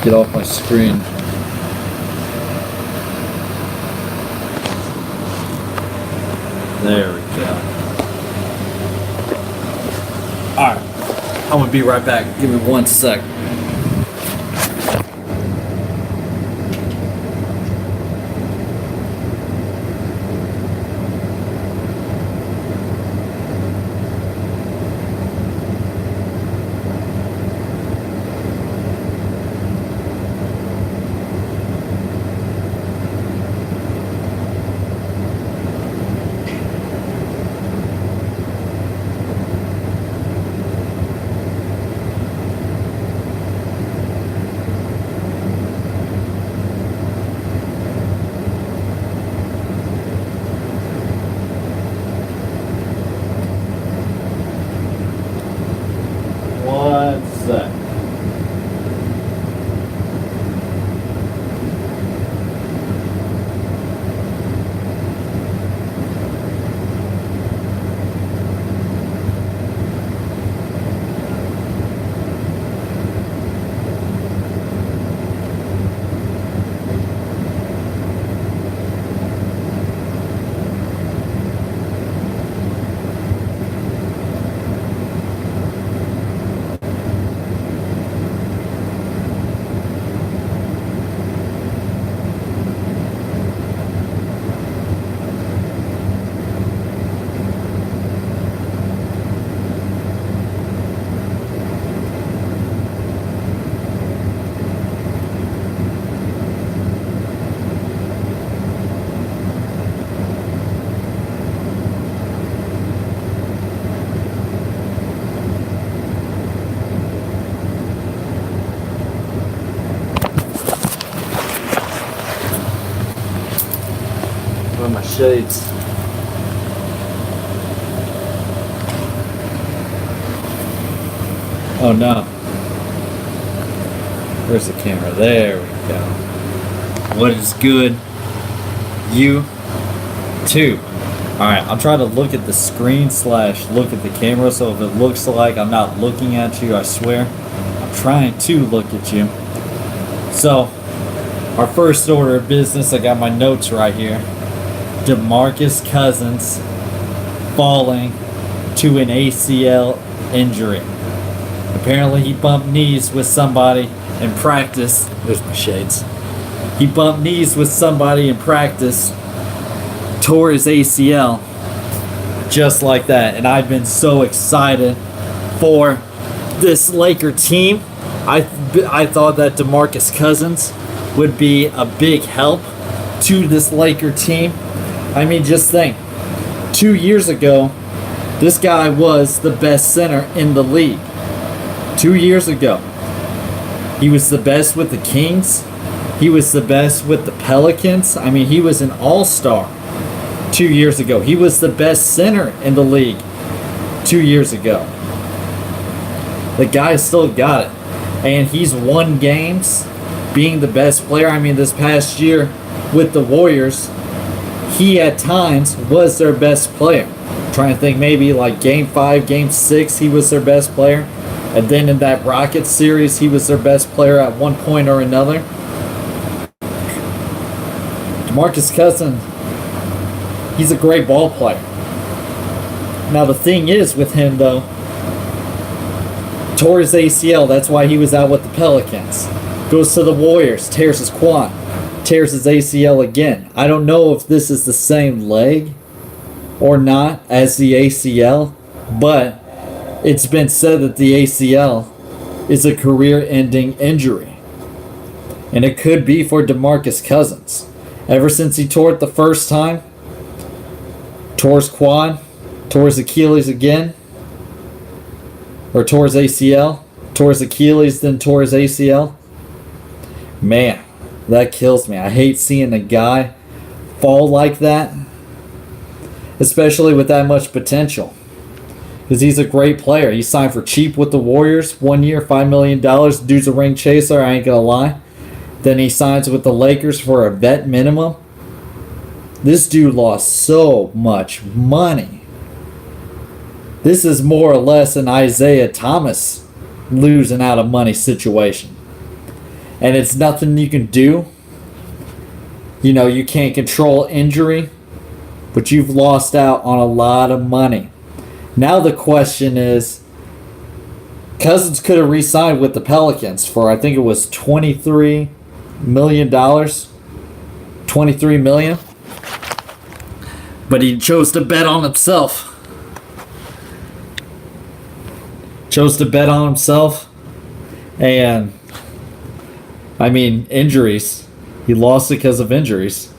Get off my screen. There we go. Alright. I'm gonna be right back. Give me 1 sec. My shades. Oh no. Where's the camera? There we go. What is good? You too. Alright, I'm trying to look at the screen / look at the camera, so if it looks like I'm not looking at you, I swear, I'm trying to look at you. So, our first order of business, I got my notes right here. DeMarcus Cousins falling to an ACL injury. Apparently he bumped knees with somebody in practice. There's my shades. He bumped knees with somebody in practice, tore his ACL, just like that. And I've been so excited for this Laker team. I thought that DeMarcus Cousins would be a big help to this Laker team. I mean, just think, 2 years ago, this guy was the best center in the league. 2 years ago. He was the best with the Kings. He was the best with the Pelicans. I mean, he was an all-star 2 years ago. He was the best center in the league 2 years ago. The guy still got it. And he's won games being the best player. I mean, this past year with the Warriors, he at times was their best player. I'm trying to think, maybe like game 5, game 6, he was their best player. And then in that Rockets series, he was their best player at one point or another. DeMarcus Cousins, he's a great ball player. Now the thing is with him though, tore his ACL, that's why he was out with the Pelicans. Goes to the Warriors, tears his quad. Tears his ACL again. I don't know if this is the same leg or not as the ACL, but it's been said that the ACL is a career-ending injury. And it could be for DeMarcus Cousins. Ever since he tore it the first time, tore his quad, tore his Achilles again, or tore his ACL, tore his Achilles, then tore his ACL. Man, that kills me. I hate seeing a guy fall like that, especially with that much potential. Because he's a great player. He signed for cheap with the Warriors. 1 year, $5 million. Dude's a ring chaser, I ain't gonna lie. Then he signs with the Lakers for a vet minimum. This dude lost so much money. This is more or less an Isaiah Thomas losing out of money situation. and it's nothing you can do. You know, you can't control injury, but you've lost out on a lot of money. Now the question is, Cousins could have re-signed with the Pelicans for, I think it was $23 million. $23 million. But he chose to bet on himself. And, I mean, injuries. He lost because of injuries.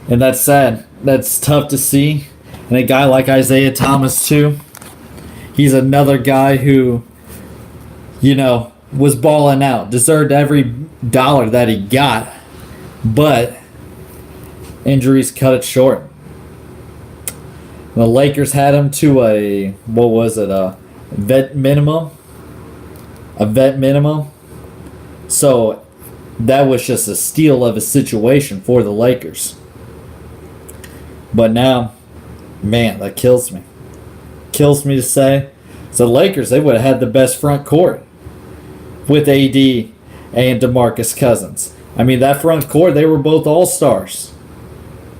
And that's sad. That's tough to see. And a guy like Isaiah Thomas, too. He's another guy who, you know, was balling out. Deserved every dollar that he got. But injuries cut it short. The Lakers had him to a vet minimum. So that was just a steal of a situation for the Lakers. But now, man, that kills me. Kills me to say. So the Lakers, they would have had the best front court with AD and DeMarcus Cousins. I mean, that front court, they were both all-stars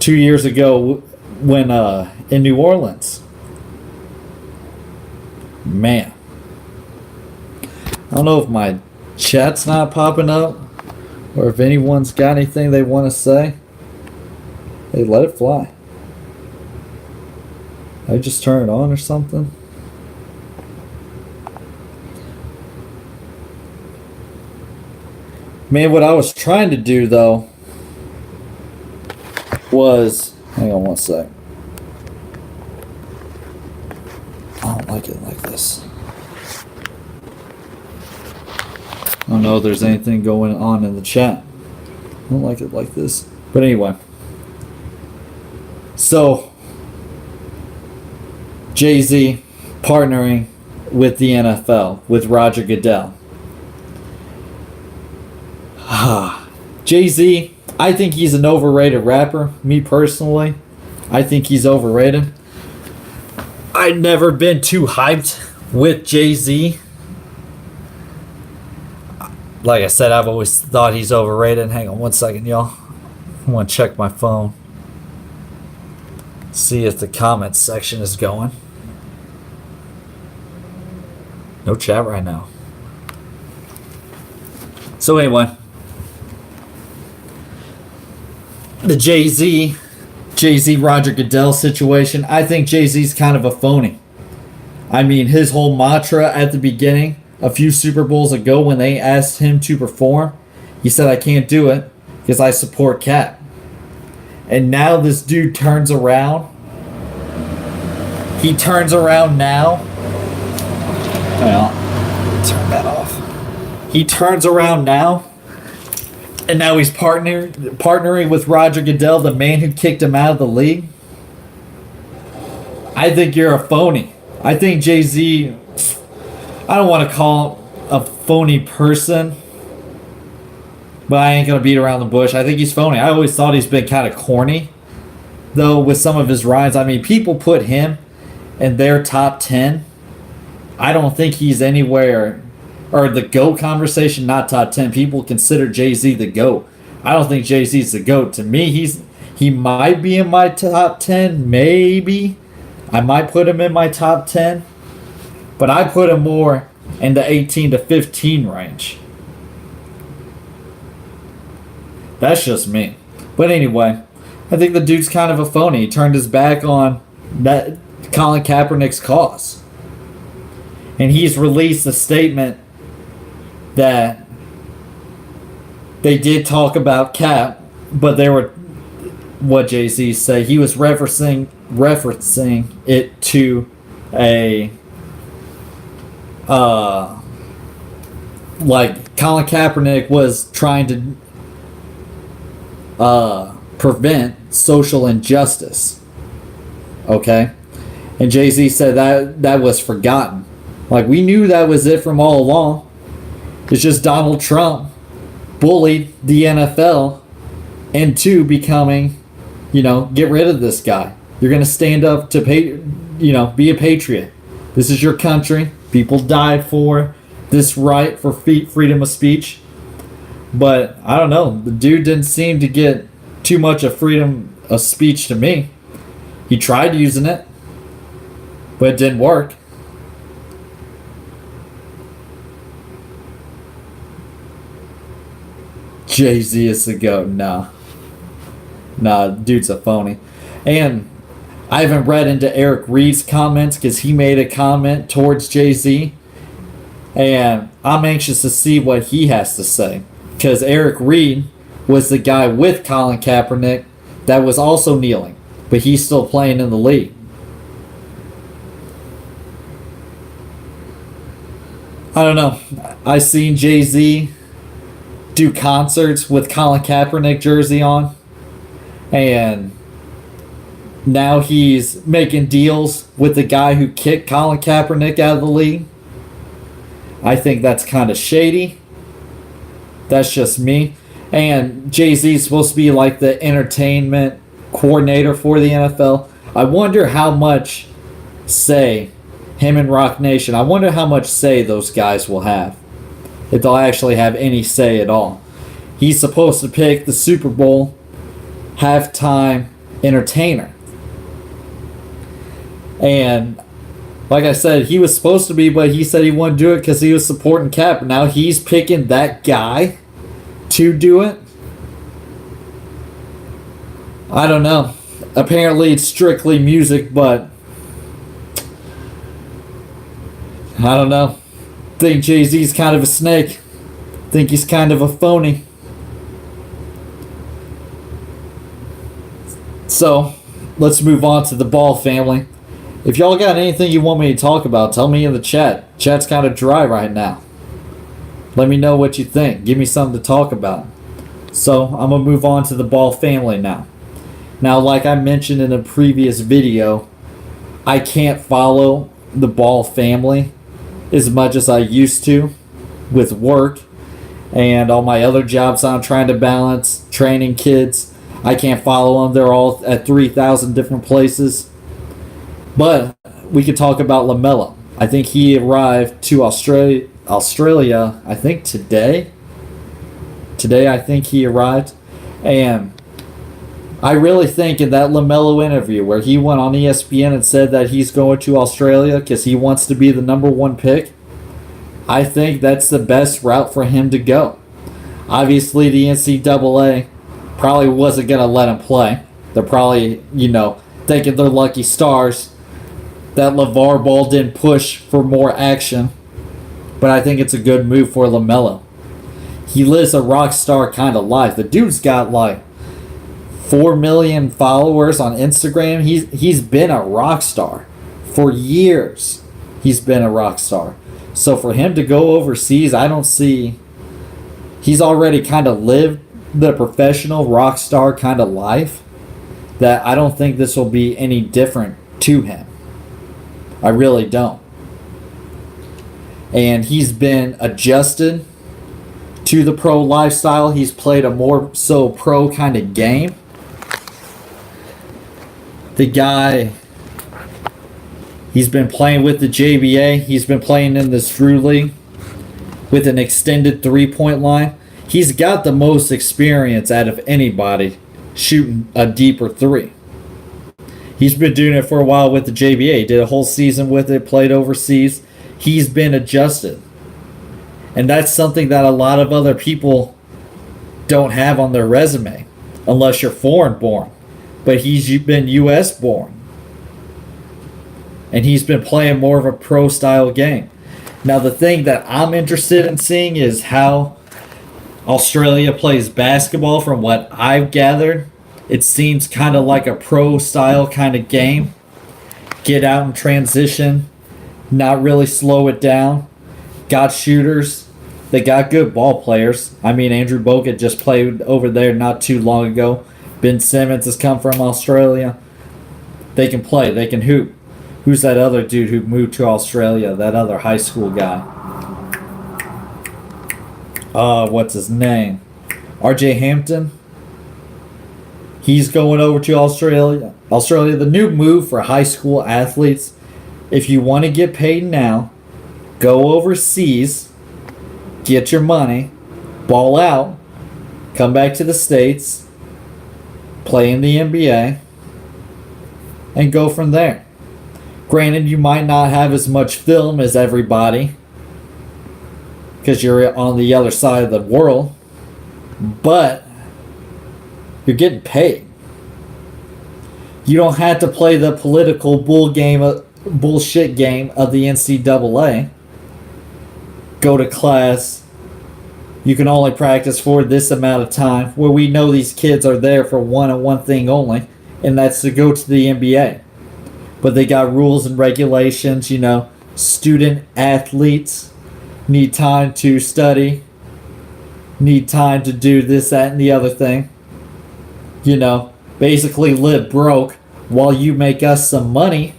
2 years ago when in New Orleans. Man. I don't know if my chat's not popping up or if anyone's got anything they want to say. Hey, let it fly. I just turn it on or something. Man, what I was trying to do though was, hang on one sec. I don't like it like this. I don't know if there's anything going on in the chat. I don't like it like this. But anyway. So, Jay-Z partnering with the NFL, with Roger Goodell. Jay-Z, I think he's an overrated rapper. Me personally, I think he's overrated. I've never been too hyped with Jay-Z. Like I said, I've always thought he's overrated. Hang on one second, y'all. I want to check my phone. See if the comments section is going. No chat right now. So anyway. The Jay-Z Roger Goodell situation. I think Jay-Z's kind of a phony. I mean, his whole mantra at the beginning, a few Super Bowls ago when they asked him to perform, he said, I can't do it because I support Cap. And now this dude turns around. He turns around now. Well, turn that off. He turns around now. And now he's partnering with Roger Goodell, the man who kicked him out of the league. I think you're a phony. I think Jay-Z, I don't want to call him a phony person, but I ain't going to beat around the bush. I think he's phony. I always thought he's been kind of corny, though, with some of his rhymes. I mean, people put him in their top 10. I don't think he's anywhere, or the GOAT conversation, not top 10. People consider Jay-Z the GOAT. I don't think Jay-Z's the GOAT. To me, he might be in my top 10, maybe. I might put him in my top 10, but I put him more in the 18 to 15 range. That's just me. But anyway, I think the dude's kind of a phony. He turned his back on that Colin Kaepernick's cause. And he's released a statement that they did talk about Cap, but they were, what Jay-Z said, he was referencing it to a like Colin Kaepernick was trying to prevent social injustice. Okay? And Jay-Z said that was forgotten. Like, we knew that was it from all along. It's just Donald Trump bullied the NFL into becoming, get rid of this guy. You're going to stand up to be a patriot. This is your country. People died for this right for freedom of speech. But I don't know. The dude didn't seem to get too much of freedom of speech to me. He tried using it, but it didn't work. Jay-Z is the GOAT. Nah. Nah, dude's a phony. And I haven't read into Eric Reed's comments because he made a comment towards Jay-Z. And I'm anxious to see what he has to say. Because Eric Reed was the guy with Colin Kaepernick that was also kneeling. But he's still playing in the league. I don't know. I seen Jay-Z do concerts with Colin Kaepernick jersey on. And now he's making deals with the guy who kicked Colin Kaepernick out of the league. I think that's kind of shady. That's just me. And Jay-Z is supposed to be like the entertainment coordinator for the NFL. I wonder how much say him and Rock Nation, I wonder how much say those guys will have. If they'll actually have any say at all. He's supposed to pick the Super Bowl halftime entertainer. And like I said, he was supposed to be, but he said he wouldn't do it because he was supporting Cap. Now he's picking that guy to do it. I don't know. Apparently it's strictly music, but I don't know. Think Jay-Z's kind of a snake. Think he's kind of a phony. So, let's move on to the Ball family. If y'all got anything you want me to talk about, tell me in the chat. Chat's kind of dry right now. Let me know what you think. Give me something to talk about. So, I'm going to move on to the Ball family now. Now, like I mentioned in a previous video, I can't follow the Ball family as much as I used to with work and all my other jobs I'm trying to balance, training kids. I can't follow them. They're all at 3,000 different places. But we could talk about LaMelo. I think he arrived to Australia, I think today. Today, I think he arrived. And I really think in that LaMelo interview where he went on ESPN and said that he's going to Australia because he wants to be the number one pick, I think that's the best route for him to go. Obviously, the NCAA probably wasn't going to let him play. They're probably, thinking they're lucky stars that LeVar Ball didn't push for more action. But I think it's a good move for LaMelo. He lives a rock star kind of life. The dude's got like 4 million followers on Instagram. He's been a rock star for years. He's been a rock star. So for him to go overseas, I don't see. He's already kind of lived the professional rock star kind of life. That I don't think this will be any different to him. I really don't. And he's been adjusted to the pro lifestyle. He's played a more so pro kind of game. The guy, he's been playing with the JBA. He's been playing in this Drew League with an extended three-point line. He's got the most experience out of anybody shooting a deeper three. He's been doing it for a while with the JBA. Did a whole season with it, played overseas. He's been adjusted. And that's something that a lot of other people don't have on their resume, unless you're foreign born. But he's been U.S. born. And he's been playing more of a pro-style game. Now, the thing that I'm interested in seeing is how Australia plays basketball. From what I've gathered, it seems kind of like a pro-style kind of game. Get out and transition, not really slow it down. Got shooters. They got good ball players. I mean, Andrew Bogut just played over there not too long ago. Ben Simmons has come from Australia. They can play. They can hoop. Who's that other dude who moved to Australia? That other high school guy. What's his name? RJ Hampton. He's going over to Australia. The new move for high school athletes. If you want to get paid now, go overseas, get your money, ball out, come back to the States, play in the NBA, and go from there. Granted, you might not have as much film as everybody because you're on the other side of the world, but you're getting paid. You don't have to play the political bullshit game of the NCAA. Go to class. You can only practice for this amount of time, where we know these kids are there for one and one thing only, and that's to go to the NBA. But they got rules and regulations, student athletes need time to study, need time to do this, that, and the other thing. Basically live broke while you make us some money.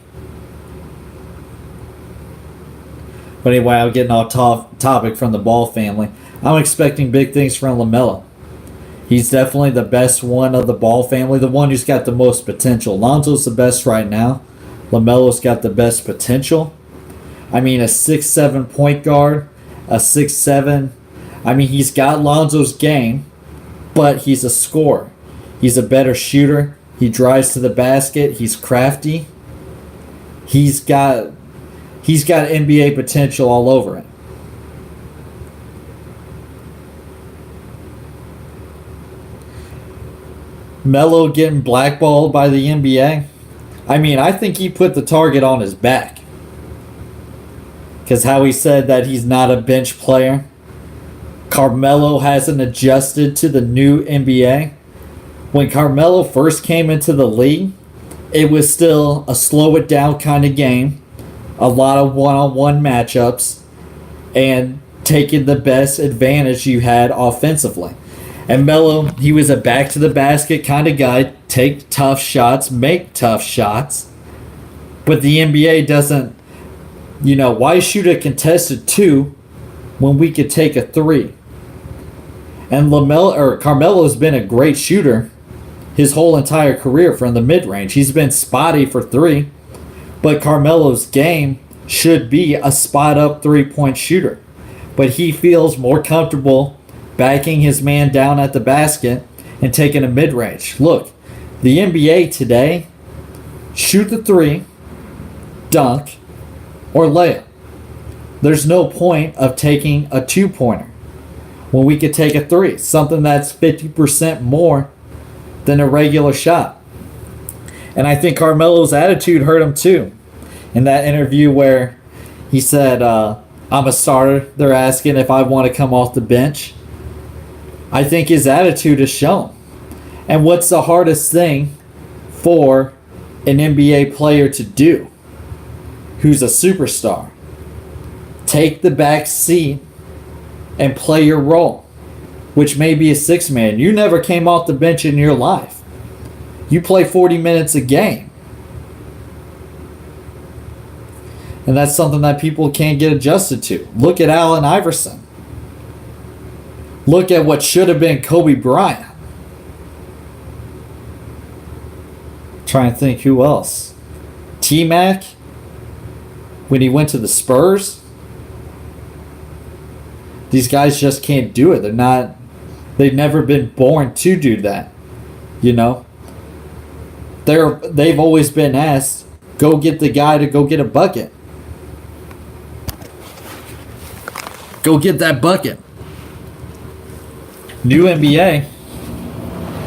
But anyway, I'm getting off topic from the Ball family. I'm expecting big things from LaMelo. He's definitely the best one of the Ball family, the one who's got the most potential. Lonzo's the best right now. LaMelo's got the best potential. I mean, a 6'7" point guard, a 6'7". I mean, he's got Lonzo's game, but he's a scorer. He's a better shooter. He drives to the basket. He's crafty. He's got NBA potential all over it. Melo getting blackballed by the NBA. I mean, I think he put the target on his back. Because how he said that he's not a bench player. Carmelo hasn't adjusted to the new NBA. When Carmelo first came into the league, it was still a slow it down kind of game. A lot of one-on-one matchups. And taking the best advantage you had offensively. And Melo, he was a back-to-the-basket kind of guy. Take tough shots, make tough shots. But the NBA doesn't, why shoot a contested 2 when we could take a 3? And Carmelo's been a great shooter his whole entire career from the mid-range. He's been spotty for 3. But Carmelo's game should be a spot-up 3-point shooter. But he feels more comfortable backing his man down at the basket and taking a mid-range. Look, the NBA today, shoot the 3, dunk, or layup. There's no point of taking a 2-pointer when we could take a 3, something that's 50% more than a regular shot. And I think Carmelo's attitude hurt him too. In that interview where he said, I'm a starter, they're asking if I want to come off the bench. I think his attitude is shown. And what's the hardest thing for an NBA player to do who's a superstar? Take the back seat and play your role, which may be a 6-man. You never came off the bench in your life. You play 40 minutes a game. And that's something that people can't get adjusted to. Look at Allen Iverson. Look at what should have been Kobe Bryant. Trying to think who else. T-Mac, when he went to the Spurs. These guys just can't do it. They've never been born to do that. They've always been asked, go get the guy to go get a bucket. Go get that bucket. New NBA,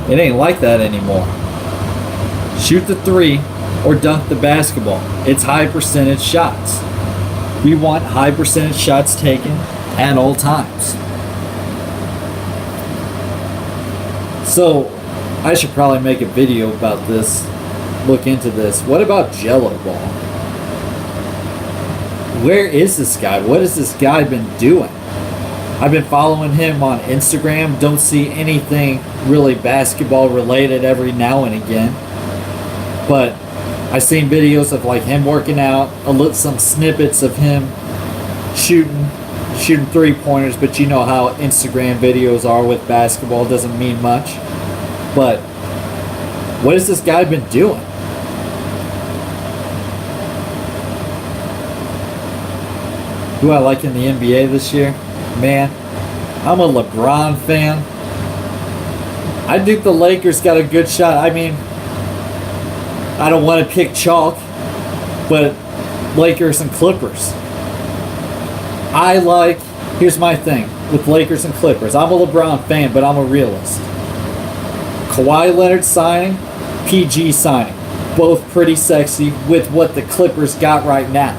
it ain't like that anymore. Shoot the 3 or dunk the basketball. It's high percentage shots. We want high percentage shots taken at all times. So, I should probably make a video about this. Look into this. What about Jello Ball? Where is this guy? What has this guy been doing? I've been following him on Instagram. Don't see anything really basketball related every now and again. But I've seen videos of him working out, some snippets of him shooting 3-pointers, but you know how Instagram videos are with basketball, doesn't mean much. But what has this guy been doing? Who I like in the NBA this year? Man, I'm a LeBron fan. I think the Lakers got a good shot. I mean, I don't want to pick chalk, but Lakers and Clippers. Here's my thing with Lakers and Clippers. I'm a LeBron fan, but I'm a realist. Kawhi Leonard signing, PG signing. Both pretty sexy with what the Clippers got right now.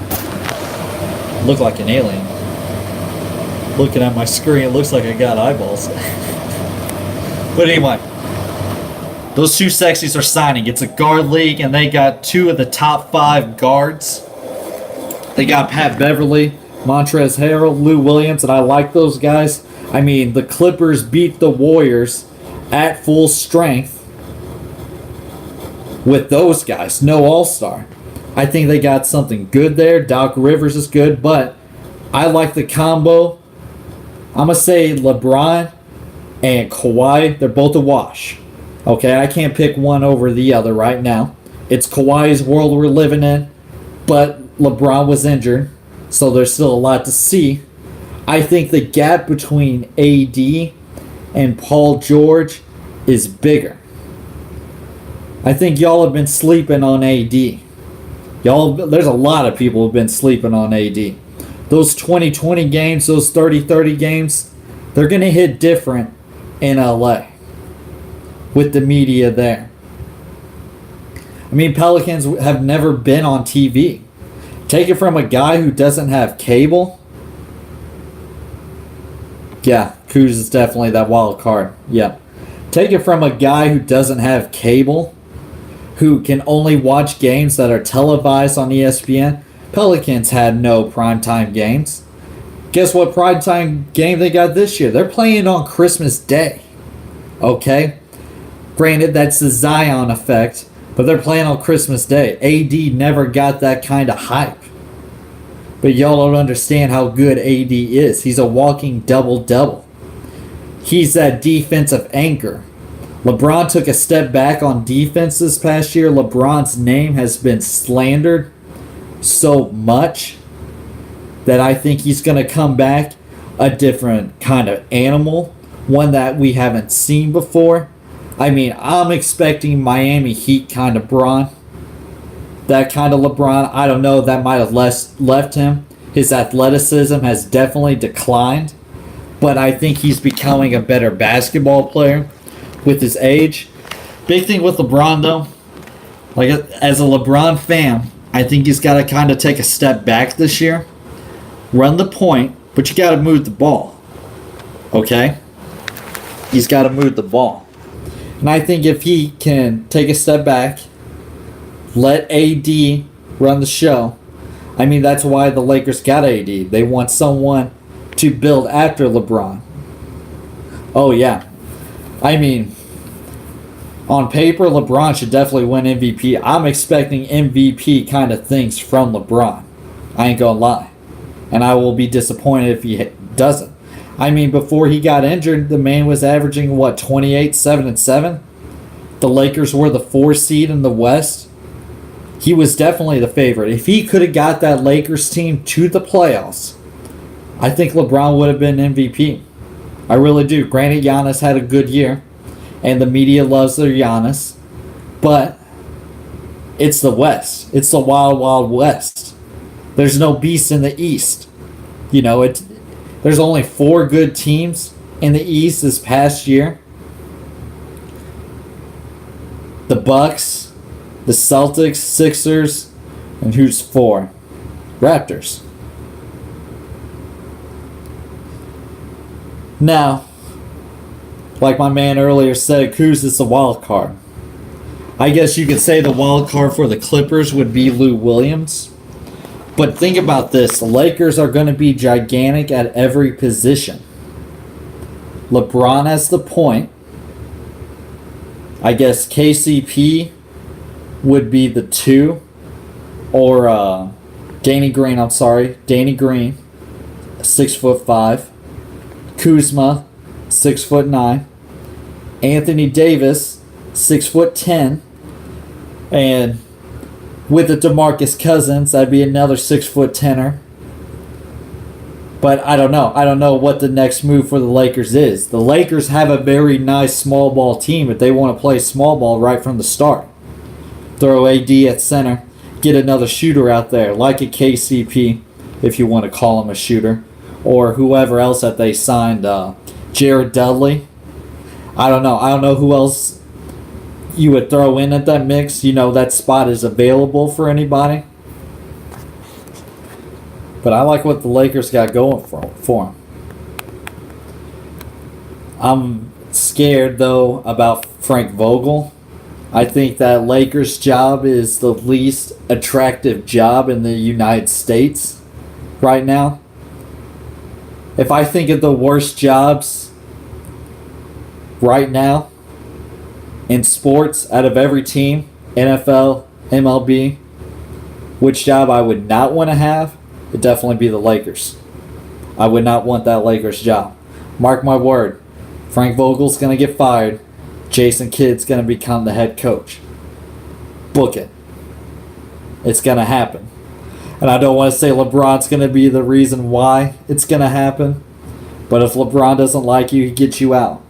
Look like an alien. Looking at my screen, it looks like I got eyeballs. But anyway, those two sexies are signing. It's a guard league, and they got two of the top 5 guards. They got Pat Beverly, Montrezl Harrell, Lou Williams, and I like those guys. I mean, the Clippers beat the Warriors at full strength with those guys. No all-star. I think they got something good there. Doc Rivers is good, but I like the combo. I'm going to say LeBron and Kawhi, they're both a wash. Okay, I can't pick one over the other right now. It's Kawhi's world we're living in, but LeBron was injured, so there's still a lot to see. I think the gap between AD and Paul George is bigger. I think y'all have been sleeping on AD. There's a lot of people who've been sleeping on AD. Those 20-20 games, those 30-30 games, they're going to hit different in LA with the media there. I mean, Pelicans have never been on TV. Take it from a guy who doesn't have cable. Yeah, Kuz is definitely that wild card. Yeah. Take it from a guy who doesn't have cable, who can only watch games that are televised on ESPN. Pelicans had no primetime games. Guess what primetime game they got this year? They're playing on Christmas Day. Okay? Granted, that's the Zion effect, but they're playing on Christmas Day. AD never got that kind of hype. But y'all don't understand how good AD is. He's a walking double-double. He's that defensive anchor. LeBron took a step back on defense this past year. LeBron's name has been slandered so much that I think he's going to come back a different kind of animal, one that we haven't seen before. I mean, I'm expecting Miami Heat kind of Bron. That kind of LeBron, I don't know, that might have left him. His athleticism has definitely declined, but I think he's becoming a better basketball player with his age. Big thing with LeBron, though, like as a LeBron fan, I think he's got to kind of take a step back this year. Run the point, but you got to move the ball. Okay? He's got to move the ball. And I think if he can take a step back, let AD run the show. I mean, that's why the Lakers got AD. They want someone to build after LeBron. Oh, yeah. I mean, on paper, LeBron should definitely win MVP. I'm expecting MVP kind of things from LeBron. I ain't gonna lie. And I will be disappointed if he doesn't. I mean, before he got injured, the man was averaging, 28, 7, and 7? The Lakers were the 4 seed in the West. He was definitely the favorite. If he could have got that Lakers team to the playoffs, I think LeBron would have been MVP. I really do. Granted, Giannis had a good year, and the media loves their Giannis, but it's the West. It's the wild, wild West. There's no beast in the East. You know, there's only 4 good teams in the East this past year. The Bucks, the Celtics, Sixers, and who's 4? Raptors. Now, like my man earlier said, Kuz is the wild card. I guess you could say the wild card for the Clippers would be Lou Williams. But think about this. The Lakers are going to be gigantic at every position. LeBron has the point. I guess KCP would be the 2. Or Danny Green, Danny Green, 6'5". Kuzma, 6'9". Anthony Davis, 6'10". And with the DeMarcus Cousins, that'd be another 6'10". But I don't know. I don't know what the next move for the Lakers is. The Lakers have a very nice small ball team if they want to play small ball right from the start. Throw AD at center. Get another shooter out there, like a KCP, if you want to call him a shooter. Or whoever else that they signed. Jared Dudley. I don't know. I don't know who else you would throw in at that mix. You know, that spot is available for anybody. But I like what the Lakers got going for them. I'm scared, though, about Frank Vogel. I think that Lakers job is the least attractive job in the United States right now. If I think of the worst jobs right now in sports out of every team, NFL, MLB, which job I would not want to have, it'd definitely be the Lakers. I would not want that Lakers job. Mark my word, Frank Vogel's going to get fired. Jason Kidd's going to become the head coach. Book it. It's going to happen. And I don't want to say LeBron's going to be the reason why it's going to happen. But if LeBron doesn't like you, he gets you out.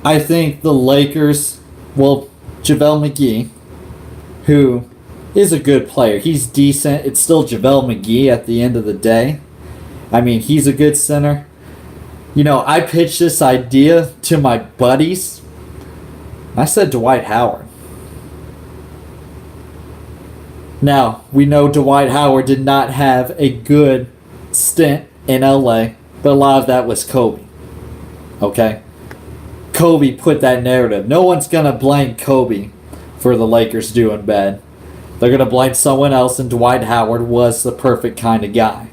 I think the Lakers, well, JaVale McGee, who is a good player. He's decent. It's still JaVale McGee at the end of the day. I mean, he's a good center. You know, I pitched this idea to my buddies. I said Dwight Howard. Now, we know Dwight Howard did not have a good stint in LA, but a lot of that was Kobe. Okay? Kobe put that narrative. No one's going to blame Kobe for the Lakers doing bad. They're going to blame someone else, and Dwight Howard was the perfect kind of guy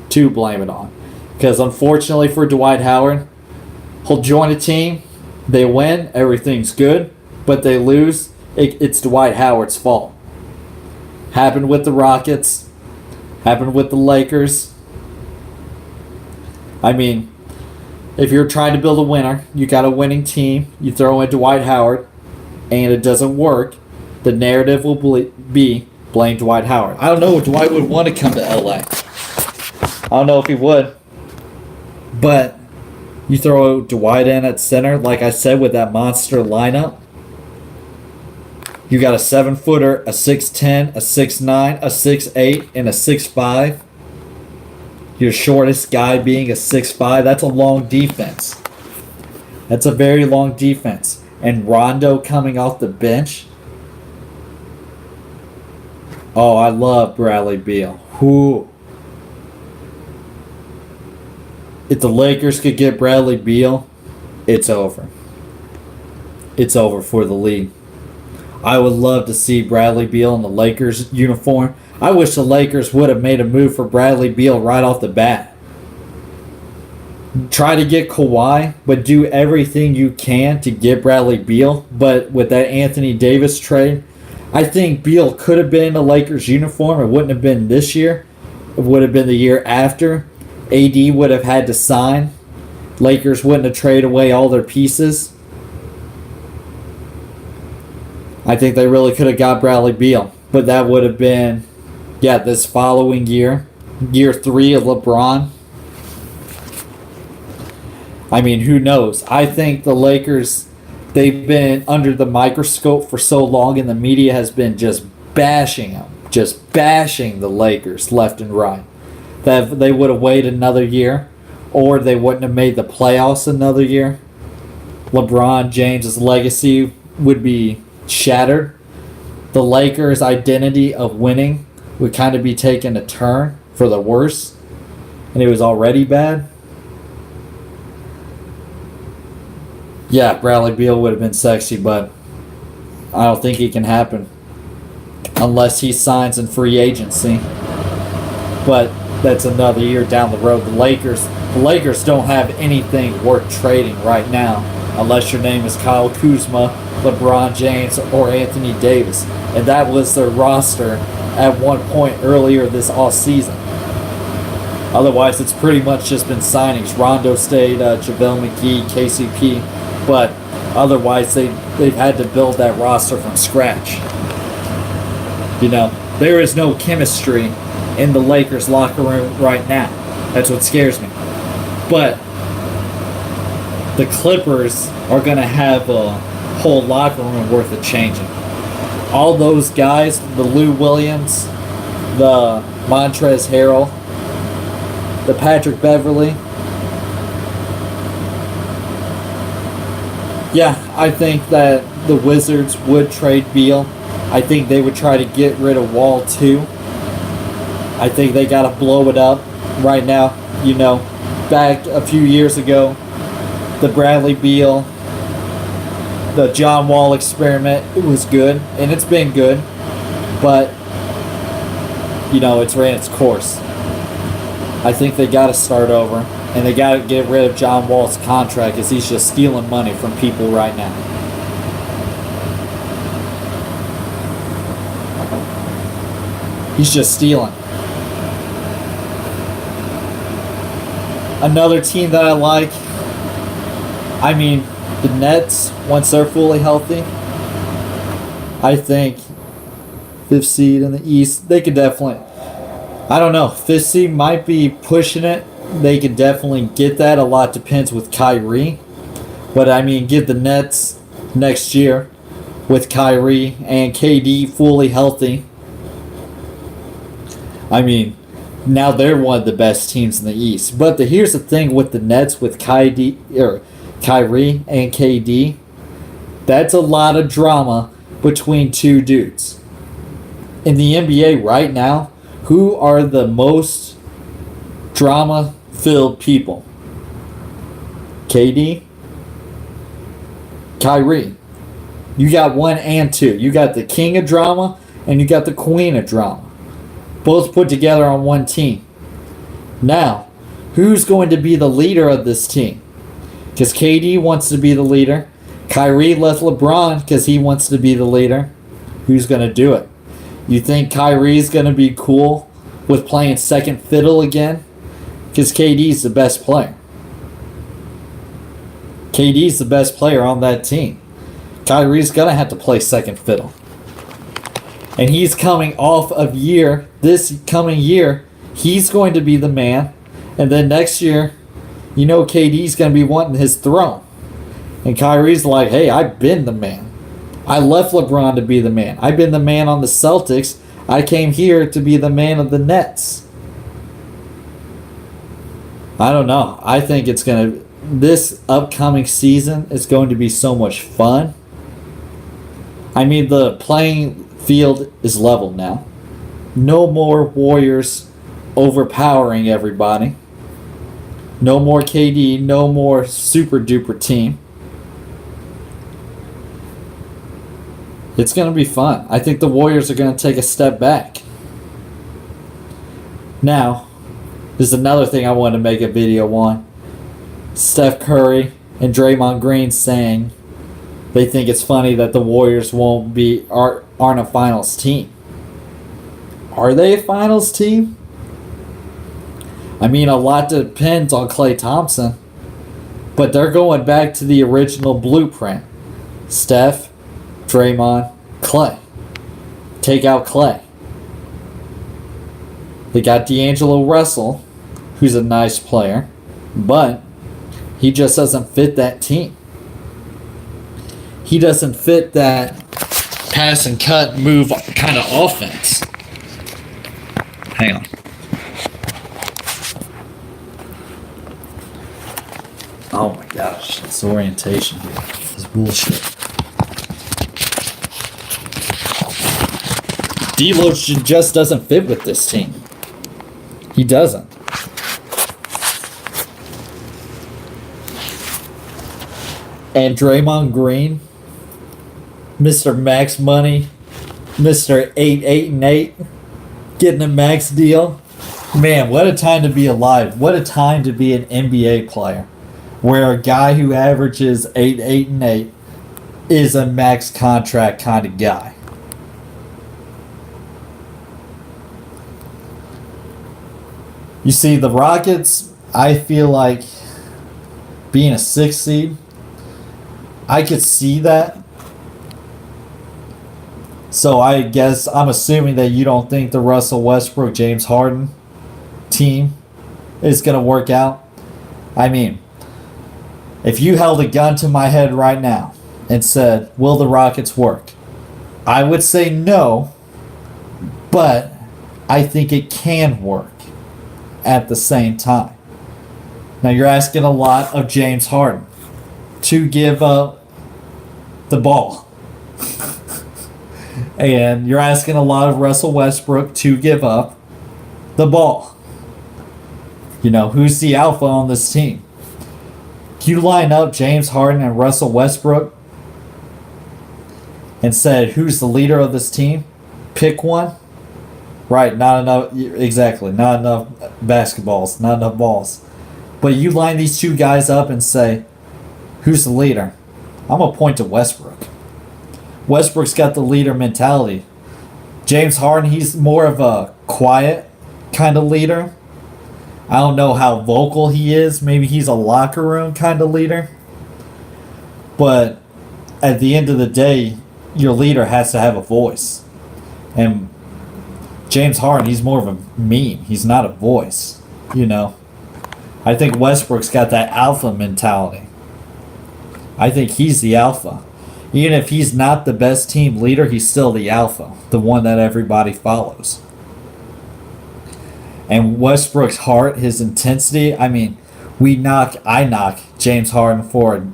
to blame it on. Because unfortunately for Dwight Howard, he'll join a team, they win, everything's good, but they lose, it's Dwight Howard's fault. Happened with the Rockets, happened with the Lakers. I mean, if you're trying to build a winner, you got a winning team, you throw in Dwight Howard, and it doesn't work, the narrative will be blame Dwight Howard. I don't know if Dwight would want to come to LA. I don't know if he would. But you throw Dwight in at center, like I said, with that monster lineup. You got a 7-footer, a 6'10", a 6'9", a 6'8", and a 6'5". Your shortest guy being a 6'5". That's a long defense. That's a very long defense. And Rondo coming off the bench. Oh, I love Bradley Beal. Who? If the Lakers could get Bradley Beal, it's over. It's over for the league. I would love to see Bradley Beal in the Lakers uniform. I wish the Lakers would have made a move for Bradley Beal right off the bat. Try to get Kawhi, but do everything you can to get Bradley Beal. But with that Anthony Davis trade, I think Beal could have been in the Lakers uniform. It wouldn't have been this year. It would have been the year after. AD would have had to sign. Lakers wouldn't have traded away all their pieces. I think they really could have got Bradley Beal. But that would have been, this following year. Year 3 of LeBron. I mean, who knows? I think the Lakers, they've been under the microscope for so long, and the media has been just bashing them. Just bashing the Lakers left and right. That they would have waited another year, or they wouldn't have made the playoffs another year. LeBron James' legacy would be shattered. The Lakers' identity of winning would kind of be taking a turn for the worse, and it was already bad. Yeah, Bradley Beal would have been sexy, but I don't think it can happen unless he signs in free agency. But that's another year down the road. The Lakers don't have anything worth trading right now unless your name is Kyle Kuzma, LeBron James, or Anthony Davis. And that was their roster at one point earlier this offseason. Otherwise, it's pretty much just been signings. Rondo stayed, JaVale McGee, KCP. But Otherwise, they've had to build that roster from scratch. You know, there is no chemistry in the Lakers locker room right now. That's what scares me. But the Clippers are going to have a whole locker room worth of changing. All those guys, the Lou Williams, the Montrezl Harrell, the Patrick Beverly. Yeah, I think that the Wizards would trade Beal. I think they would try to get rid of Wall too. I think they got to blow it up right now. You know, back a few years ago, the Bradley Beal, the John Wall experiment, it was good, and it's been good, but, you know, it's ran its course. I think they got to start over, and they got to get rid of John Wall's contract because he's just stealing money from people right now. He's just stealing. Another team that I like, I mean, the Nets, once they're fully healthy, I think 5th seed in the East, they could definitely, I don't know, 5th seed might be pushing it. They could definitely get that. A lot depends with Kyrie. But, I mean, give the Nets next year with Kyrie and KD fully healthy. I mean, now they're one of the best teams in the East. But here's the thing with the Nets with Kyrie and KD. That's a lot of drama between two dudes. In the NBA right now, who are the most drama-filled people? KD? Kyrie. You got 1 and 2. You got the king of drama and you got the queen of drama. Both put together on one team. Now, who's going to be the leader of this team? Because KD wants to be the leader. Kyrie left LeBron because he wants to be the leader. Who's going to do it? You think Kyrie's going to be cool with playing second fiddle again? Because KD's the best player. KD's the best player on that team. Kyrie's going to have to play second fiddle. And he's coming off of this coming year, he's going to be the man. And then next year, you know KD's going to be wanting his throne. And Kyrie's like, hey, I've been the man. I left LeBron to be the man. I've been the man on the Celtics. I came here to be the man of the Nets. I don't know. I think this upcoming season is going to be so much fun. I mean, the playing field is level now. No more Warriors overpowering everybody. No more KD. No more super duper team. It's going to be fun. I think the Warriors are going to take a step back. Now, there's another thing I want to make a video on. Steph Curry and Draymond Green saying they think it's funny that the Warriors aren't a finals team. Are they a finals team? I mean, a lot depends on Klay Thompson. But they're going back to the original blueprint. Steph, Draymond, Klay. Take out Klay. They got D'Angelo Russell, who's a nice player, but he just doesn't fit that team. He doesn't fit that pass and cut move kind of offense. Hang on. Oh my gosh, this orientation here is bullshit. D'Lo just doesn't fit with this team. He doesn't. And Draymond Green, Mr. Max Money, Mr. 8 getting a max deal. Man, what a time to be alive. What a time to be an NBA player. Where a guy who averages 8 is a max contract kind of guy. You see, the Rockets, I feel like being a 6th seed, I could see that. So I guess I'm assuming that you don't think the Russell Westbrook James Harden team is going to work out. I mean, if you held a gun to my head right now and said, will the Rockets work? I would say no, but I think it can work at the same time. Now you're asking a lot of James Harden to give up the ball. And you're asking a lot of Russell Westbrook to give up the ball. You know, who's the alpha on this team? You line up James Harden and Russell Westbrook and said, who's the leader of this team? Pick one. Right, not enough, exactly, not enough basketballs, not enough balls. But you line these two guys up and say, who's the leader? I'm going to point to Westbrook. Westbrook's got the leader mentality. James Harden, he's more of a quiet kind of leader. I don't know how vocal he is. Maybe he's a locker room kind of leader. But at the end of the day, your leader has to have a voice. And James Harden, he's more of a meme. He's not a voice, you know. I think Westbrook's got that alpha mentality. I think he's the alpha. Even if he's not the best team leader, he's still the alpha, the one that everybody follows. And Westbrook's heart, his intensity, I mean, I knock James Harden for,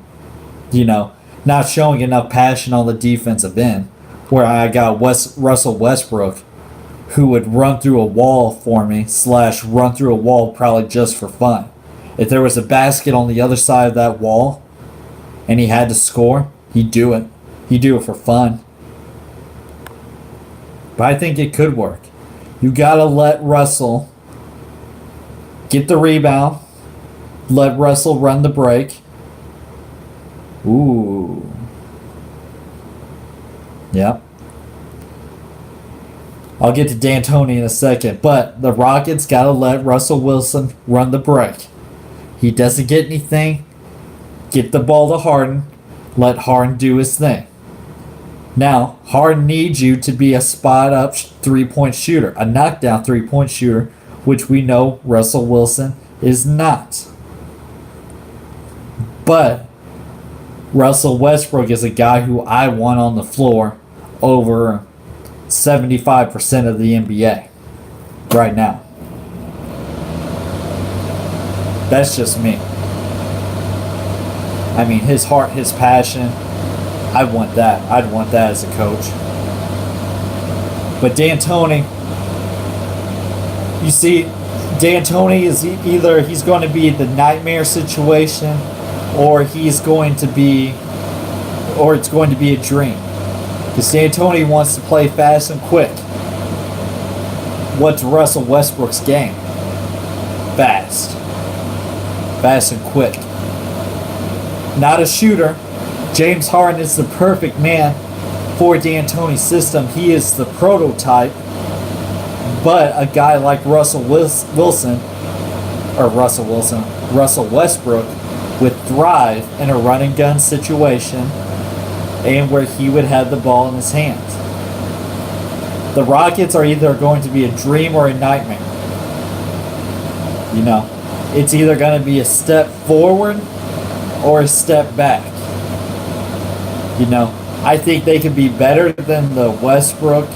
you know, not showing enough passion on the defensive end, where I got Russell Westbrook, who would run through a wall for me, / run through a wall probably just for fun. If there was a basket on the other side of that wall and he had to score, he'd do it. He'd do it for fun. But I think it could work. You gotta let Russell get the rebound. Let Russell run the break. Ooh. Yep. I'll get to D'Antoni in a second, but the Rockets got to let Russell Wilson run the break. He doesn't get anything. Get the ball to Harden. Let Harden do his thing. Now, Harden needs you to be a spot-up three-point shooter, a knockdown three-point shooter, which we know Russell Wilson is not. But Russell Westbrook is a guy who I want on the floor over 75% of the NBA right now. That's just me. I mean, his heart, his passion, I want that. I'd want that as a coach. But D'Antoni, you see, D'Antoni is either he's going to be the nightmare situation or it's going to be a dream. Because D'Antoni wants to play fast and quick. What's Russell Westbrook's game? Fast. Fast and quick. Not a shooter. James Harden is the perfect man for D'Antoni's system. He is the prototype. But a guy like Russell Westbrook would thrive in a run and gun situation and where he would have the ball in his hands. The Rockets are either going to be a dream or a nightmare. You know, it's either going to be a step forward or a step back. You know, I think they could be better than the Westbrook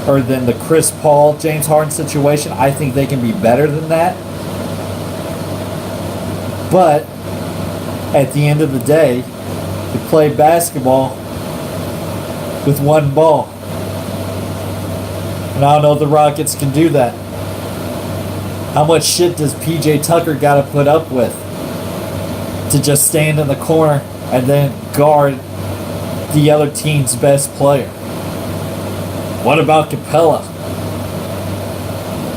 or than the Chris Paul, James Harden situation. I think they can be better than that. But at the end of the day, you play basketball with one ball. And I don't know if the Rockets can do that. How much shit does PJ Tucker got to put up with to just stand in the corner and then guard the other team's best player? What about Capella?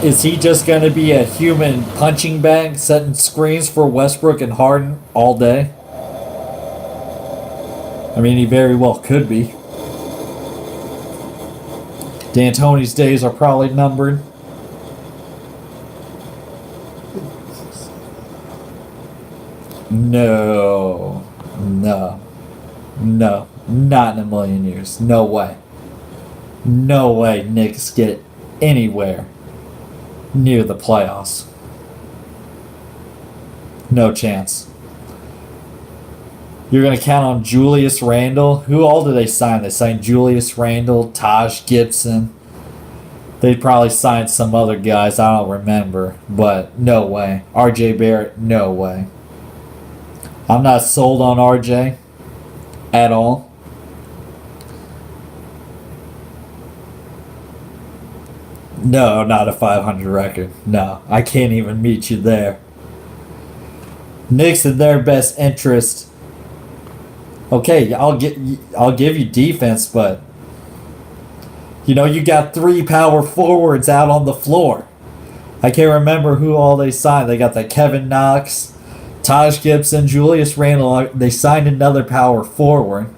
Is he just going to be a human punching bag setting screens for Westbrook and Harden all day? I mean, he very well could be. D'Antoni's days are probably numbered. No. No, not in a million years. No way. No way Knicks get anywhere near the playoffs. No chance. You're going to count on Julius Randle. Who all did they sign? They signed Julius Randle, Taj Gibson. They probably signed some other guys. I don't remember. But no way. RJ Barrett, no way. I'm not sold on RJ at all. No, not a 500 record. No, I can't even meet you there. Knicks in their best interest. Okay, I'll give you defense, but you got 3 power forwards out on the floor. I can't remember who all they signed. They got that Kevin Knox, Taj Gibson, Julius Randle. They signed another power forward.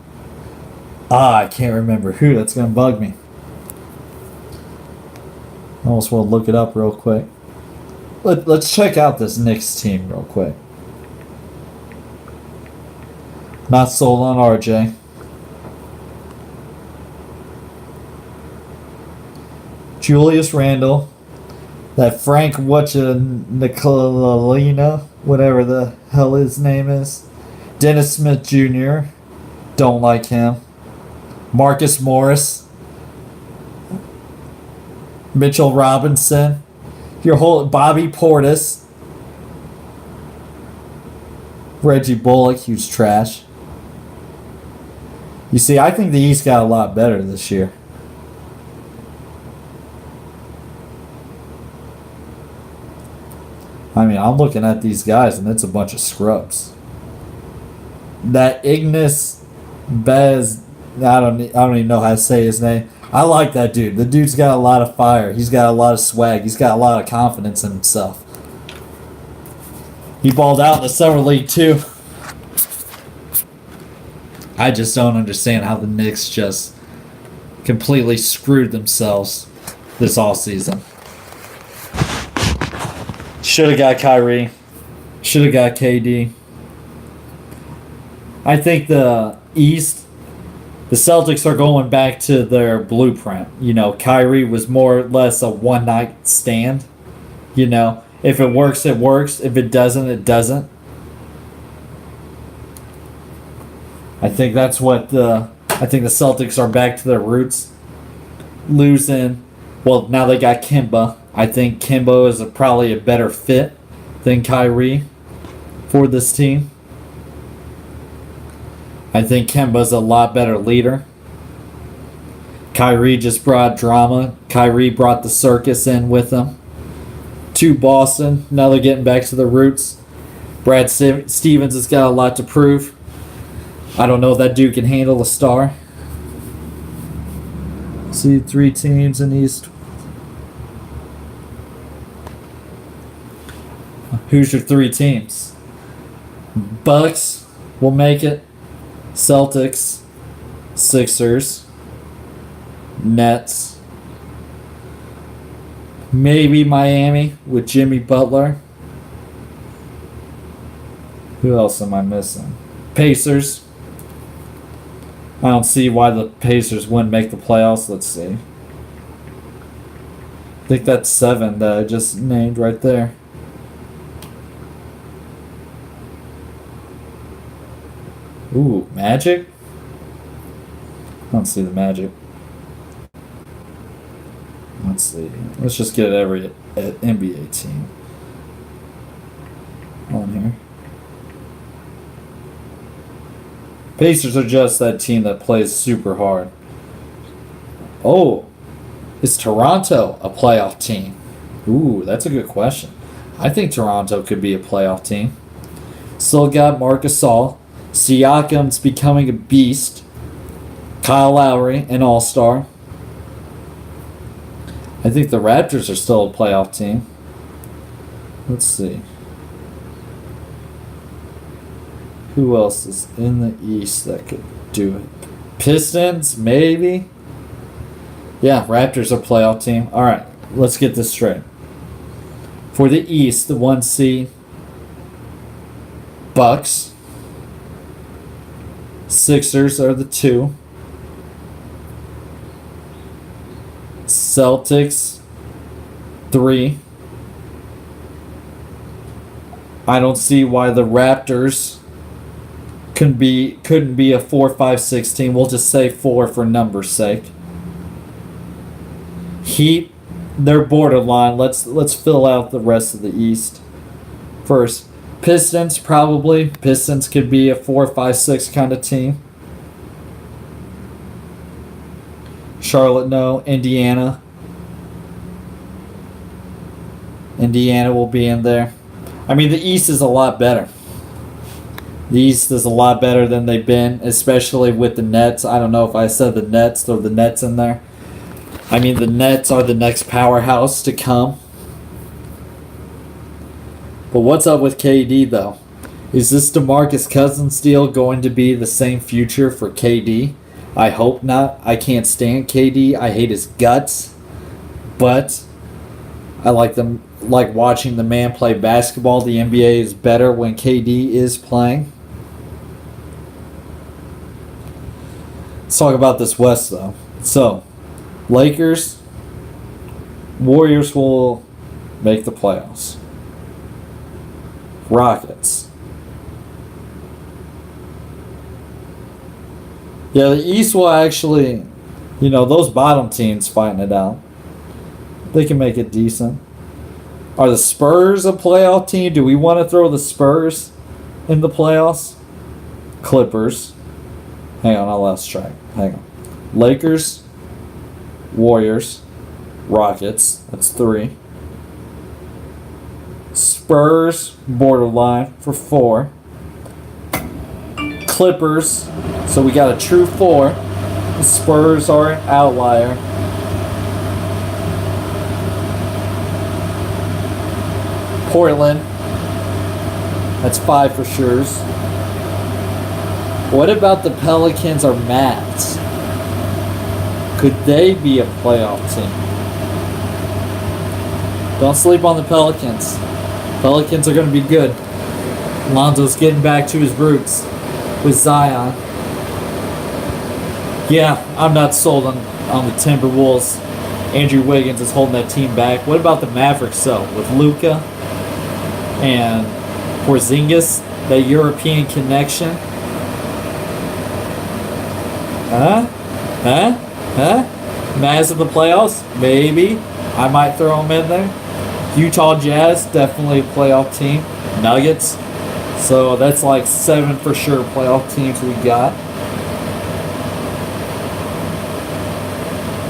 I can't remember who. That's gonna bug me. I almost want to look it up real quick. Let's check out this Knicks team real quick. Not sold on RJ. Julius Randle. That Frank Nicolina, whatever the hell his name is. Dennis Smith Jr. Don't like him. Marcus Morris. Mitchell Robinson. Your whole Bobby Portis. Reggie Bullock, huge trash. You see, I think the East got a lot better this year. I mean, I'm looking at these guys, and it's a bunch of scrubs. That Ignis Bez, I don't even know how to say his name. I like that dude. The dude's got a lot of fire. He's got a lot of swag. He's got a lot of confidence in himself. He balled out in the Summer League, too. I just don't understand how the Knicks just completely screwed themselves this offseason. Should have got Kyrie. Should have got KD. I think the East, the Celtics are going back to their blueprint. Kyrie was more or less a one-night stand. If it works, it works. If it doesn't, it doesn't. I think that's what I think the Celtics are back to their roots. Losing. Well, now they got Kemba. I think Kemba is probably a better fit than Kyrie for this team. I think Kemba's a lot better leader. Kyrie just brought drama. Kyrie brought the circus in with him. To Boston. Now they're getting back to the roots. Brad Stevens has got a lot to prove. I don't know if that dude can handle a star. See, 3 teams in East. Who's your 3 teams? Bucks will make it. Celtics. Sixers. Nets. Maybe Miami with Jimmy Butler. Who else am I missing? Pacers. I don't see why the Pacers wouldn't make the playoffs. Let's see. I think that's 7 that I just named right there. Ooh, Magic? I don't see the Magic. Let's see. Let's just get every NBA team on here. Pacers are just that team that plays super hard. Oh, is Toronto a playoff team? Ooh, that's a good question. I think Toronto could be a playoff team. Still got Marc Gasol. Siakam's becoming a beast. Kyle Lowry, an all-star. I think the Raptors are still a playoff team. Let's see. Who else is in the East that could do it? Pistons, maybe? Yeah, Raptors are a playoff team. All right, let's get this straight. For the East, the 1 seed, Bucks, Sixers are the 2. Celtics 3. I don't see why the Raptors couldn't be a 4, 5, 6 team. We'll just say 4 for numbers' sake. Heat, they're borderline. Let's fill out the rest of the East first. Pistons, probably. Pistons could be a 4, 5, 6 kind of team. Charlotte, no. Indiana. Indiana will be in there. I mean, the East is a lot better. The East is a lot better than they've been, especially with the Nets. I don't know if I said the Nets, throw the Nets in there. I mean, the Nets are the next powerhouse to come. But what's up with KD, though? Is this DeMarcus Cousins deal going to be the same future for KD? I hope not. I can't stand KD. I hate his guts. But I like watching the man play basketball. The NBA is better when KD is playing. Let's talk about this West, though. So, Lakers, Warriors will make the playoffs. Rockets. Yeah, the East will actually, those bottom teams fighting it out. They can make it decent. Are the Spurs a playoff team? Do we want to throw the Spurs in the playoffs? Clippers. Hang on, I lost track. Hang on. Lakers, Warriors, Rockets. That's 3. Spurs, borderline for 4. Clippers. So we got a true 4. The Spurs are an outlier. Portland. That's 5 for sure. What about the Pelicans or Mavs? Could they be a playoff team? Don't sleep on the Pelicans. Pelicans are going to be good. Lonzo's getting back to his roots with Zion. Yeah, I'm not sold on the Timberwolves. Andrew Wiggins is holding that team back. What about the Mavericks, though? With Luka and Porzingis, that European connection? Mavs in the playoffs? Maybe. I might throw them in there. Utah Jazz, definitely a playoff team. Nuggets. So that's like 7 for sure playoff teams we got.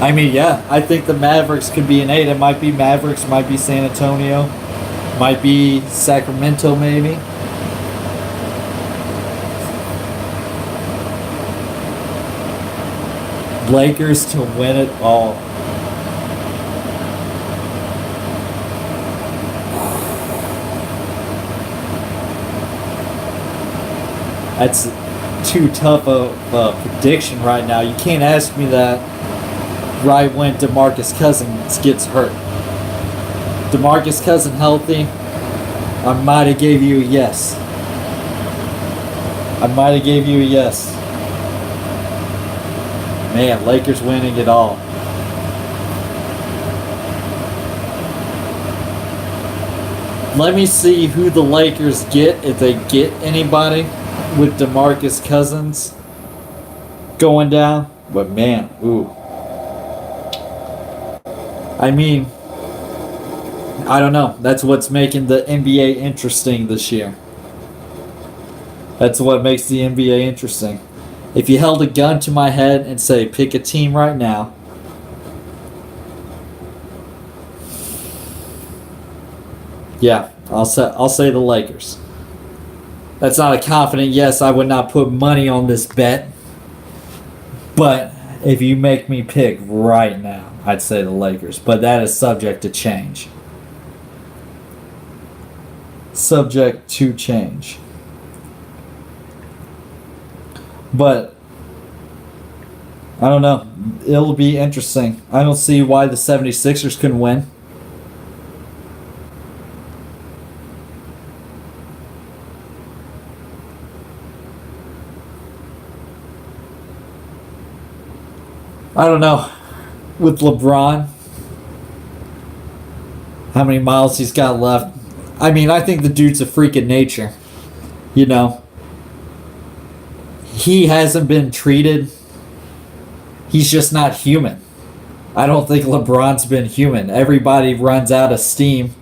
I mean, yeah, I think the Mavericks could be an 8. It might be Mavericks, might be San Antonio, might be Sacramento, maybe. Lakers to win it all. That's too tough of a prediction right now. You can't ask me that right when DeMarcus Cousins gets hurt. DeMarcus Cousins healthy, I might have gave you a yes. Man, Lakers winning it all. Let me see who the Lakers get, if they get anybody with DeMarcus Cousins going down. But man, ooh. I mean, I don't know. That's what's making the NBA interesting this year. That's what makes the NBA interesting. If you held a gun to my head and say, pick a team right now, yeah, I'll say the Lakers. That's not a confident yes. I would not put money on this bet. But if you make me pick right now, I'd say the Lakers. But that is subject to change. Subject to change. But I don't know. It'll be interesting. I don't see why the 76ers couldn't win. I don't know. With LeBron, how many miles he's got left. I mean, I think the dude's a freak of nature. You know, he hasn't been treated. He's just not human. I don't think LeBron's been human. Everybody runs out of steam.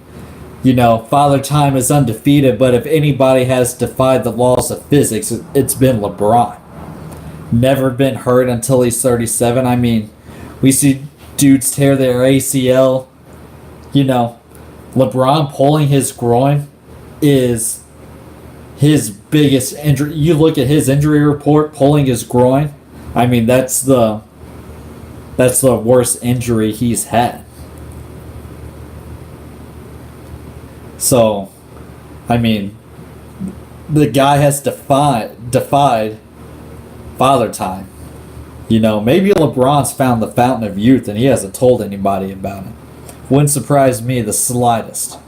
You know, Father Time is undefeated, but if anybody has defied the laws of physics, it's been LeBron. Never been hurt until he's 37. I mean, we see dudes tear their ACL. You know, LeBron pulling his groin is his biggest injury. You look at his injury report, pulling his groin. I mean, that's the worst injury he's had. So, I mean, the guy has defied Father Time. You know, maybe LeBron's found the fountain of youth and he hasn't told anybody about it. Wouldn't surprise me the slightest.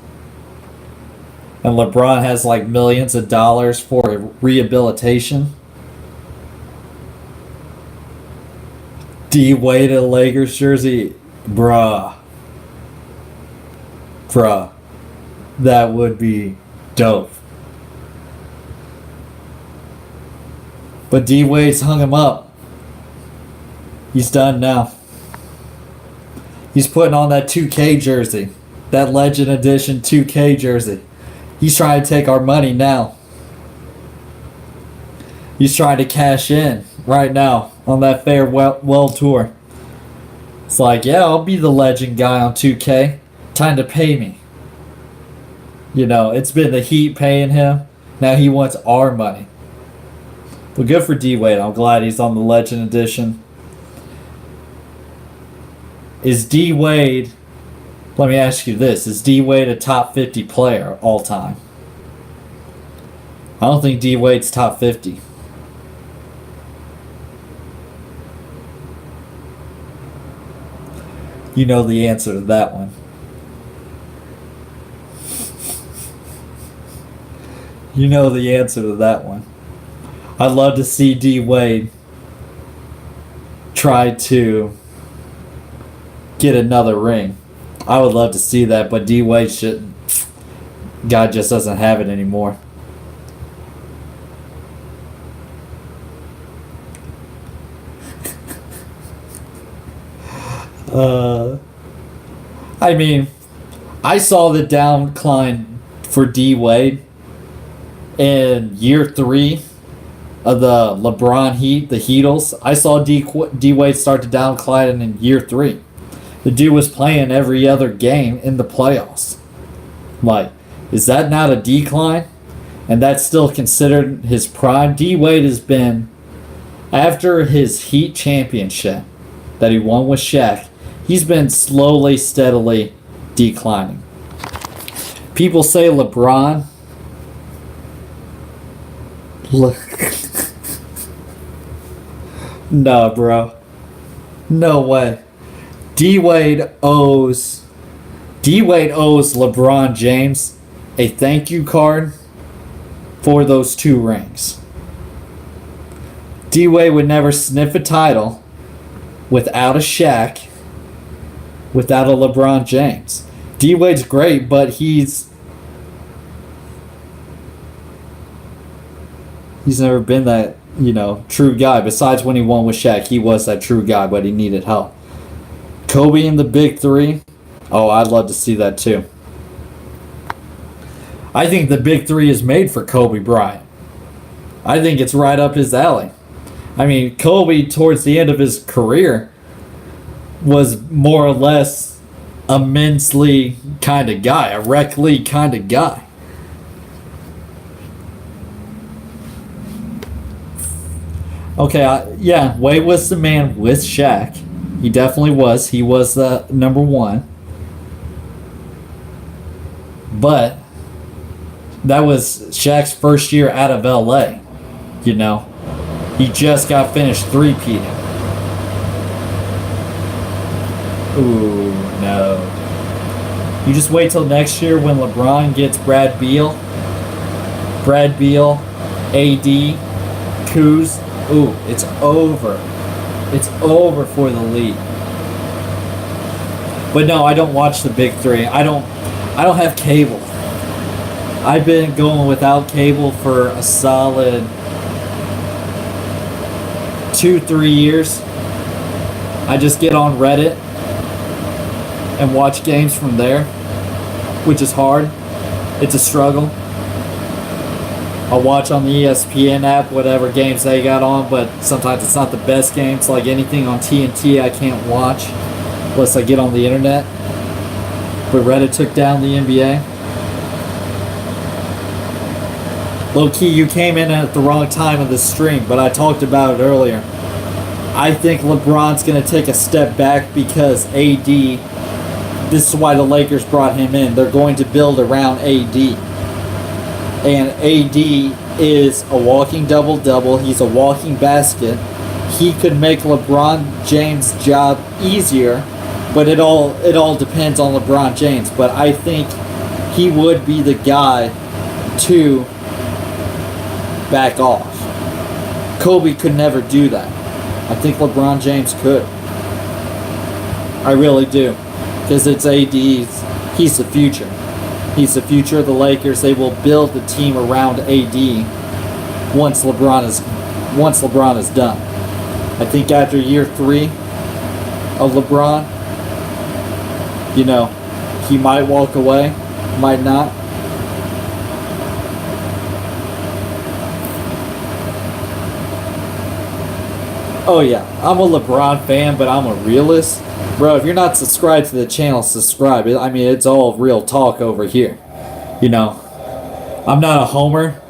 And LeBron has like millions of dollars for rehabilitation. D Wade a Lakers jersey, bruh. That would be dope. But D Wade's hung him up. He's done now. He's putting on that 2K jersey. That Legend Edition 2K jersey. He's trying to take our money now. He's trying to cash in right now on that farewell tour. It's like, yeah, I'll be the legend guy on 2K. Time to pay me. You know, it's been the Heat paying him. Now he wants our money. But good for D Wade. I'm glad he's on the Legend Edition. Is D Wade, let me ask you this, is D Wade a top 50 player all time? I don't think D Wade's top 50. You know the answer to that one. You know the answer to that one. I'd love to see D Wade try to get another ring. I would love to see that, but D Wade shouldn't. God just doesn't have it anymore. I mean, I saw the downcline for D Wade in year 3 of the LeBron Heat, the Heatles. I saw D Wade start to downcline in year 3. The dude was playing every other game in the playoffs. Like, is that not a decline? And that's still considered his prime? D Wade has been, after his Heat championship that he won with Shaq, he's been slowly, steadily declining. People say LeBron. No, bro. No way. D Wade owes LeBron James a thank you card for those 2 rings. D Wade would never sniff a title without a Shaq, without a LeBron James. D Wade's great, but he's never been that, you know, true guy. Besides when he won with Shaq, he was that true guy, but he needed help. Kobe in the Big 3. Oh, I'd love to see that too. I think the Big 3 is made for Kobe Bryant. I think it's right up his alley. I mean, Kobe, towards the end of his career, was more or less a men's league kind of guy, a rec league kind of guy. Okay, yeah, Wade was the man with Shaq. He definitely was. He was the number 1. But that was Shaq's first year out of LA. You know, he just got finished three-peating. Ooh, no. You just wait till next year when LeBron gets Brad Beal, AD, Kuz. Ooh, it's over. It's over for the league. But no, I don't watch the big three. I don't have cable. I've been going without cable for a solid 2-3 years. I just get on Reddit and watch games from there, which is hard. It's a struggle. I'll watch on the ESPN app whatever games they got on, but sometimes it's not the best games. Like anything on TNT I can't watch unless I get on the internet. But Reddit took down the NBA. Low key, you came in at the wrong time of the stream, but I talked about it earlier. I think LeBron's going to take a step back because AD, this is why the Lakers brought him in. They're going to build around AD. And AD is a walking double-double. He's a walking basket. He could make LeBron James' job easier, but it all depends on LeBron James. But I think he would be the guy to back off. Kobe could never do that. I think LeBron James could. I really do. Because it's AD's. He's the future. He's the future of the Lakers. They will build the team around AD once LeBron is done. I think after year 3 of LeBron, he might walk away, might not. Oh yeah, I'm a LeBron fan, but I'm a realist. Bro, if you're not subscribed to the channel, subscribe. I mean, it's all real talk over here. I'm not a homer.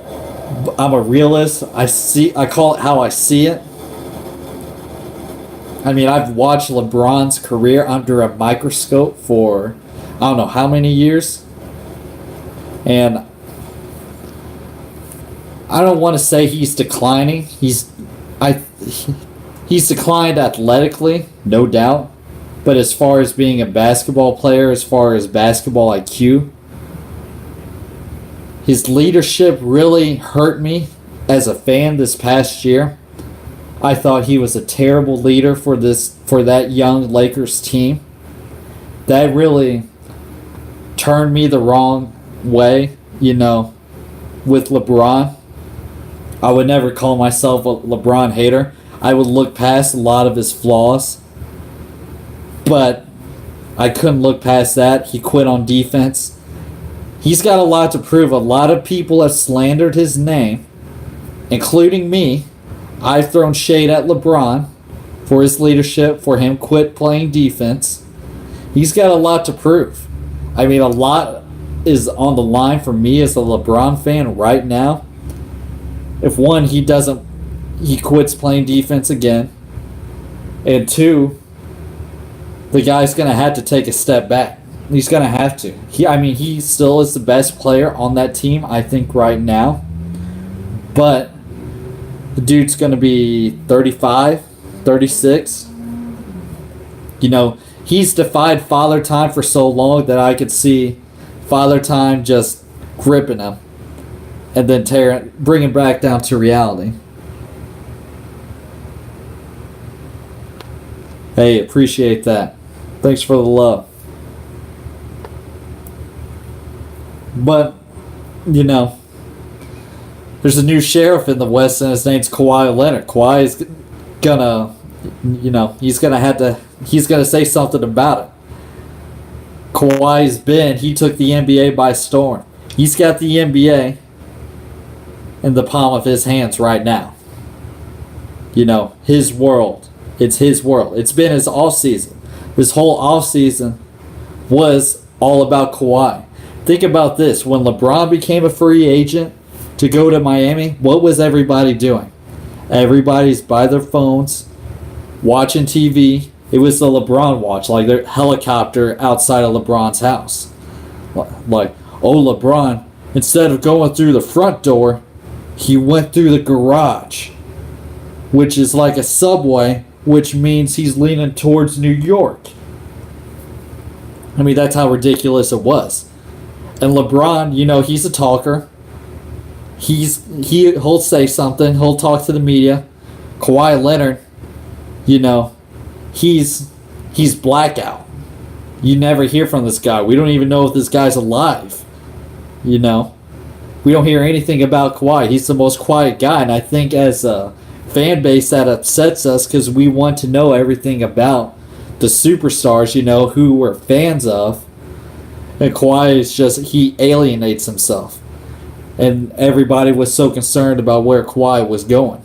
I'm a realist. I call it how I see it. I mean, I've watched LeBron's career under a microscope for I don't know how many years. And I don't want to say he's declining. He's declined athletically, no doubt. But as far as being a basketball player, as far as basketball IQ, his leadership really hurt me as a fan this past year. I thought he was a terrible leader for that young Lakers team. That really turned me the wrong way, with LeBron. I would never call myself a LeBron hater. I would look past a lot of his flaws. But I couldn't look past that. He quit on defense. He's got a lot to prove. A lot of people have slandered his name, including me. I've thrown shade at LeBron for his leadership, for him quit playing defense. He's got a lot to prove. I mean, a lot is on the line for me as a LeBron fan right now. If one, he quits playing defense again. And two, the guy's going to have to take a step back. He's going to have to. He still is the best player on that team, I think, right now. But the dude's going to be 35, 36. He's defied Father Time for so long that I could see Father Time just gripping him and then bring him back down to reality. Hey, appreciate that. Thanks for the love. But, there's a new sheriff in the West, and his name's Kawhi Leonard. Kawhi is gonna, he's gonna say something about it. He took the NBA by storm. He's got the NBA in the palm of his hands right now. His world. It's his world. It's been his offseason. This whole offseason was all about Kawhi. Think about this. When LeBron became a free agent to go to Miami, what was everybody doing? Everybody's by their phones, watching TV. It was the LeBron watch, like their helicopter outside of LeBron's house. Like, oh, LeBron, instead of going through the front door, he went through the garage, which is like a subway, which means he's leaning towards New York. I mean, that's how ridiculous it was. And LeBron, he's a talker. He'll say something. He'll talk to the media. Kawhi Leonard, You know, he's blackout. You never hear from this guy. We don't even know if this guy's alive. You know, we don't hear anything about Kawhi. He's the most quiet guy, and I think as a fan base that upsets us because we want to know everything about the superstars, you know, who we're fans of. And Kawhi is just, he alienates himself. And everybody was so concerned about where Kawhi was going.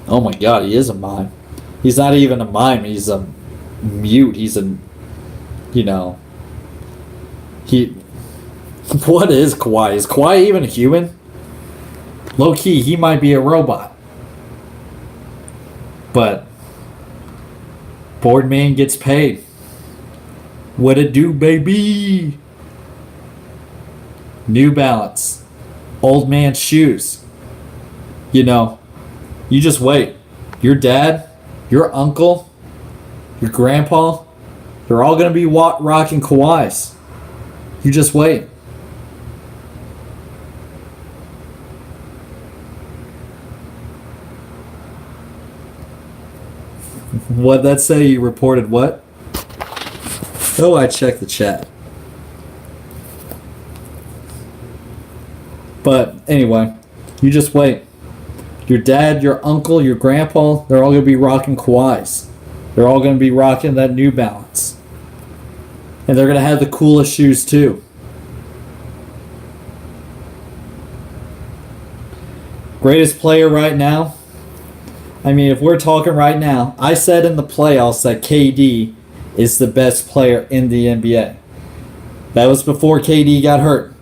Oh my god, he is a mime. He's not even a mime, he's a mute. He's a, you know, he, what is Kawhi? Is Kawhi even a human? Low key, he might be a robot. But Boardman gets paid. What it do, baby? New Balance. Old man shoes. You know, you just wait. Your dad, your uncle, your grandpa, they're all going to be rocking Kawhis. You just wait. What'd that say? You reported what? Oh, I checked the chat. But anyway, you just wait. Your dad, your uncle, your grandpa, they're all going to be rocking Kawhis. They're all going to be rocking that New Balance. And they're going to have the coolest shoes too. Greatest player right now? I mean, if we're talking right now, I said in the playoffs that KD is the best player in the NBA. That was before KD got hurt.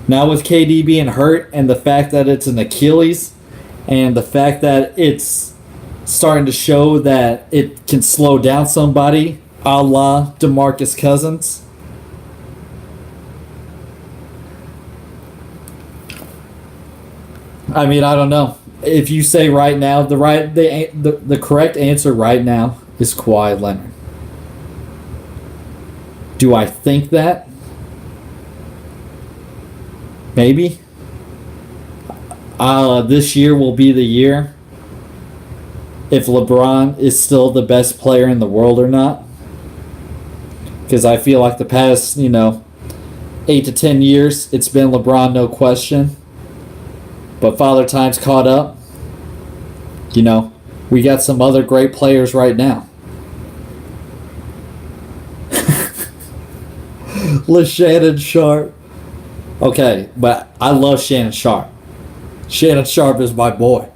Now with KD being hurt and the fact that it's an Achilles and the fact that it's starting to show that it can slow down somebody, a la DeMarcus Cousins. I mean, I don't know. If you say right now, the correct answer right now is Kawhi Leonard. Do I think that? Maybe. This year will be the year if LeBron is still the best player in the world or not. Because I feel like the past, 8 to 10 years, it's been LeBron, no question. But Father Time's caught up. We got some other great players right now. Shannon Sharp. Okay, but I love Shannon Sharp. Shannon Sharp is my boy.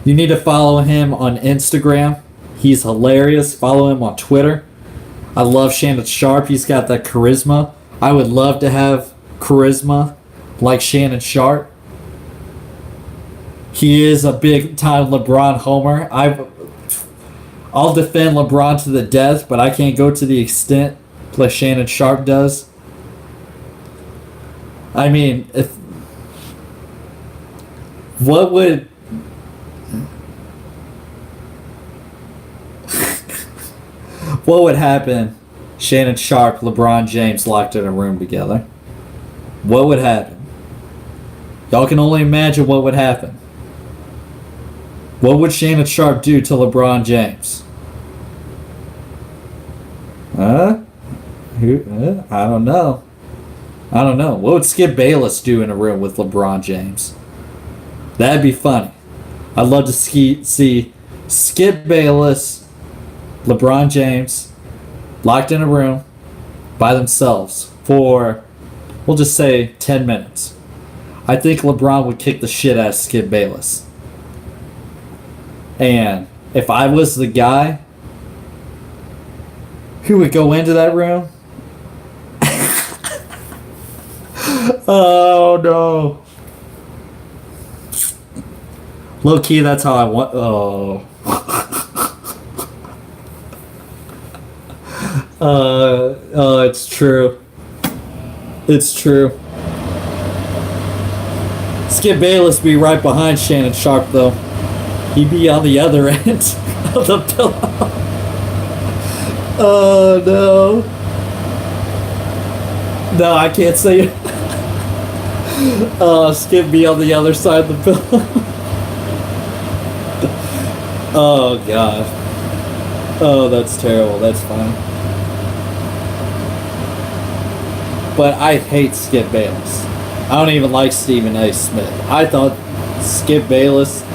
You need to follow him on Instagram. He's hilarious. Follow him on Twitter. I love Shannon Sharp. He's got that charisma. I would love to have charisma like Shannon Sharp. He is a big-time LeBron homer. I'll defend LeBron to the death, but I can't go to the extent like Shannon Sharp does. I mean, what would happen? Shannon Sharp, LeBron James locked in a room together. What would happen? Y'all can only imagine what would happen. What would Shannon Sharp do to LeBron James? I don't know. What would Skip Bayless do in a room with LeBron James? That'd be funny. I'd love to see Skip Bayless, LeBron James, locked in a room by themselves for, we'll just say, 10 minutes. I think LeBron would kick the shit out of Skip Bayless. And if I was the guy who would go into that room, oh no. Low key, that's how I want. Oh. It's true. It's true. Skip Bayless be right behind Shannon Sharp, though. He'd be on the other end of the pillow. Oh no. No, I can't say it. Skip be on the other side of the pillow. Oh god. Oh, that's terrible. That's fine. But I hate Skip Bayless. I don't even like Stephen A. Smith. I thought Skip Bayless,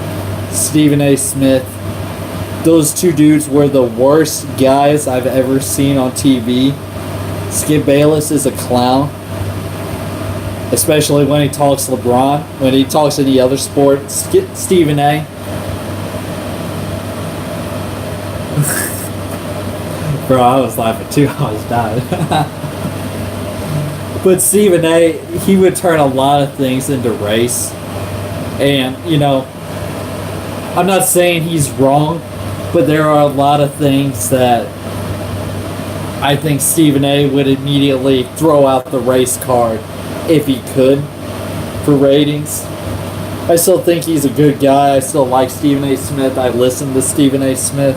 Stephen A. Smith, those two dudes were the worst guys I've ever seen on TV. Skip Bayless is a clown. Especially when he talks LeBron. When he talks any other sport. Stephen A. Bro, I was laughing too. I was dying. But Stephen A., he would turn a lot of things into race. And, you know, I'm not saying he's wrong, but there are a lot of things that I think Stephen A. would immediately throw out the race card if he could for ratings. I still think he's a good guy. I still like Stephen A. Smith. I listen to Stephen A. Smith.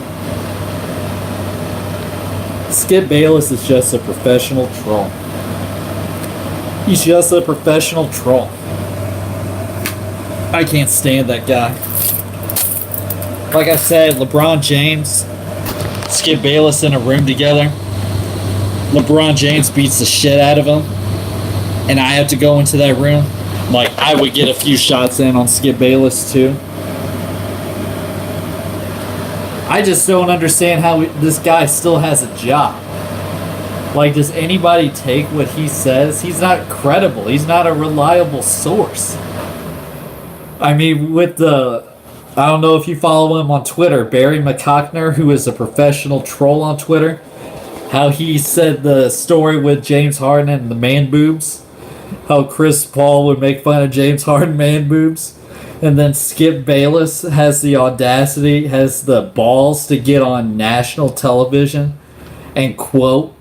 Skip Bayless is just a professional troll. He's just a professional troll. I can't stand that guy. Like I said, LeBron James, Skip Bayless in a room together. LeBron James beats the shit out of him. And I have to go into that room. Like, I would get a few shots in on Skip Bayless too. I just don't understand how this guy still has a job. Like, does anybody take what he says? He's not credible. He's not a reliable source. I mean, with the... I don't know if you follow him on Twitter, Barry McCockner, who is a professional troll on Twitter. How he said the story with James Harden and the man boobs. How Chris Paul would make fun of James Harden man boobs. And then Skip Bayless has the audacity, has the balls to get on national television and quote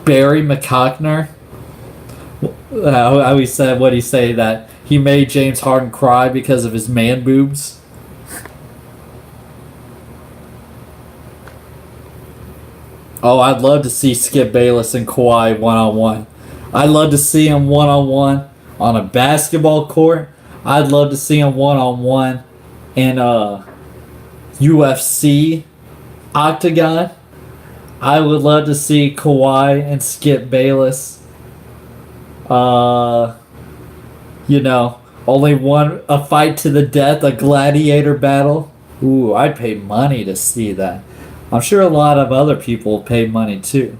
Barry McCockner. How he said, what he say, that he made James Harden cry because of his man boobs. Oh, I'd love to see Skip Bayless and Kawhi one-on-one. I'd love to see him one-on-one on a basketball court. I'd love to see him one-on-one in a UFC octagon. I would love to see Kawhi and Skip Bayless. You know, a fight to the death, a gladiator battle. Ooh, I'd pay money to see that. I'm sure a lot of other people pay money too.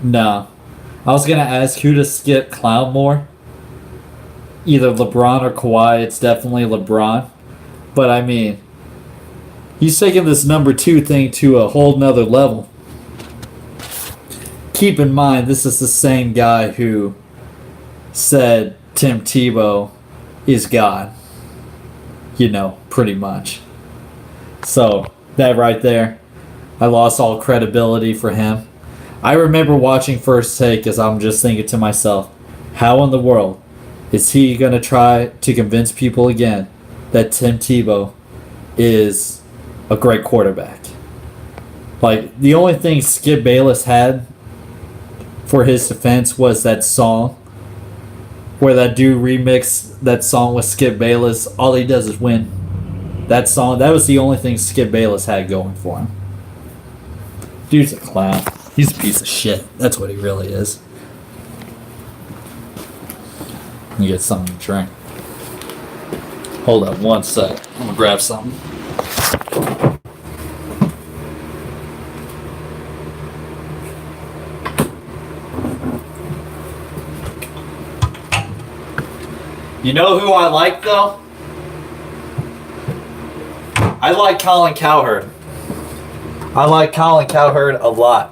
No. I was gonna ask, who does Skip clown more? Either LeBron or Kawhi. It's definitely LeBron. But I mean, he's taking this number 2 thing to a whole nother level. Keep in mind, this is the same guy who said Tim Tebow is God. You know, pretty much. So, that right there, I lost all credibility for him. I remember watching First Take as I'm just thinking to myself, how in the world is he going to try to convince people again that Tim Tebow is a great quarterback? Like, the only thing Skip Bayless had for his defense was that song where that dude remixed that song with Skip Bayless. All he does is win. That song, that was the only thing Skip Bayless had going for him. Dude's a clown. He's a piece of shit. That's what he really is. Let me get something to drink. Hold up one sec. I'm gonna grab something. You know who I like though? I like Colin Cowherd. I like Colin Cowherd a lot.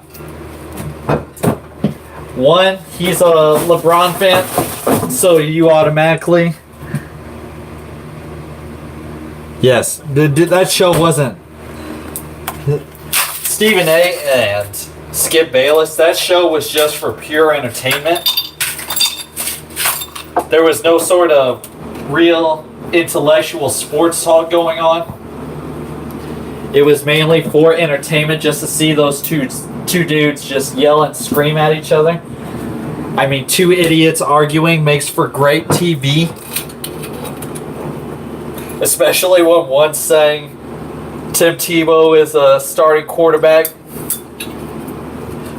One, he's a LeBron fan, so you automatically... Yes, that show wasn't... Stephen A. and Skip Bayless, that show was just for pure entertainment. There was no sort of real intellectual sports talk going on. It was mainly for entertainment, just to see those two dudes just yell and scream at each other. I mean, two idiots arguing makes for great TV. Especially when one's saying Tim Tebow is a starting quarterback,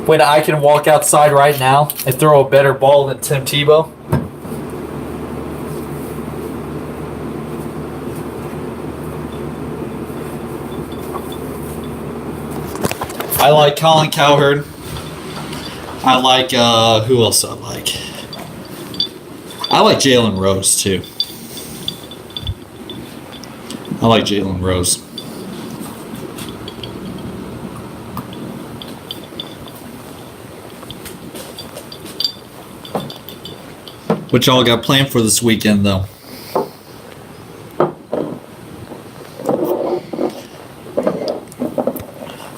when I can walk outside right now and throw a better ball than Tim Tebow. I like Colin Cowherd. I like, who else I like? I like Jalen Rose, too. I like Jalen Rose. What y'all got planned for this weekend, though?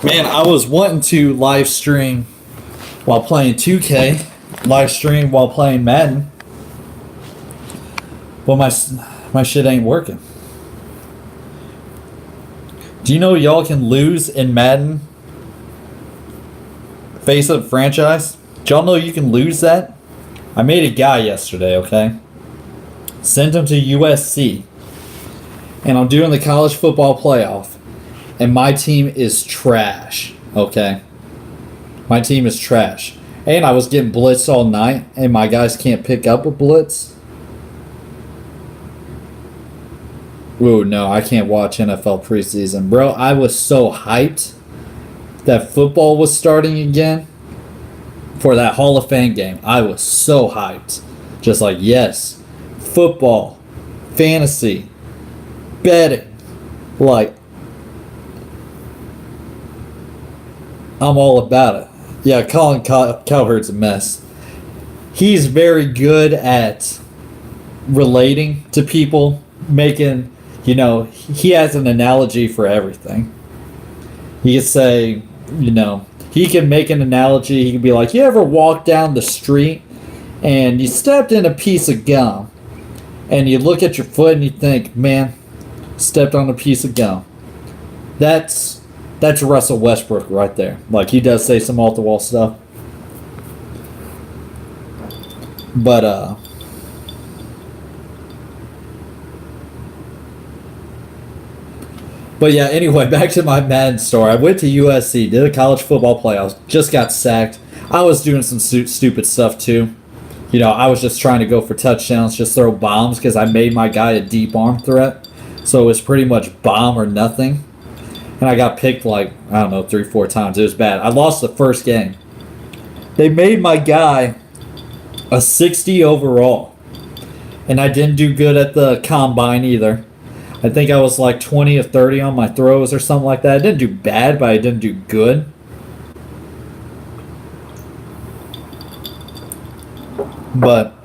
Man, I was wanting to live stream while playing 2K, live stream while playing Madden, but my shit ain't working. Do you know y'all can lose in Madden? Face up franchise? Do y'all know you can lose that? I made a guy yesterday, okay? Sent him to USC. And I'm doing the college football playoff. And my team is trash, okay? My team is trash. And I was getting blitzed all night, and my guys can't pick up a blitz. Ooh, no, I can't watch NFL preseason. Bro, I was so hyped that football was starting again for that Hall of Fame game. I was so hyped. Just like, yes, football, fantasy, betting. Like, I'm all about it. Yeah, Colin Cowherd's a mess. He's very good at relating to people, making, you know, he has an analogy for everything. He could say, you know, he can make an analogy. He can be like, you ever walk down the street and you stepped in a piece of gum and you look at your foot and you think, man, stepped on a piece of gum. That's Russell Westbrook right there. Like, he does say some off-the-wall stuff. But, yeah, anyway, back to my Madden story. I went to USC, did a college football playoffs, just got sacked. I was doing some stupid stuff, too. You know, I was just trying to go for touchdowns, just throw bombs, because I made my guy a deep arm threat. So it was pretty much bomb or nothing. And I got picked like, I don't know, 3-4 times. It was bad. I lost the first game. They made my guy a 60 overall. And I didn't do good at the combine either. I think I was like 20 of 30 on my throws or something like that. I didn't do bad, but I didn't do good. But,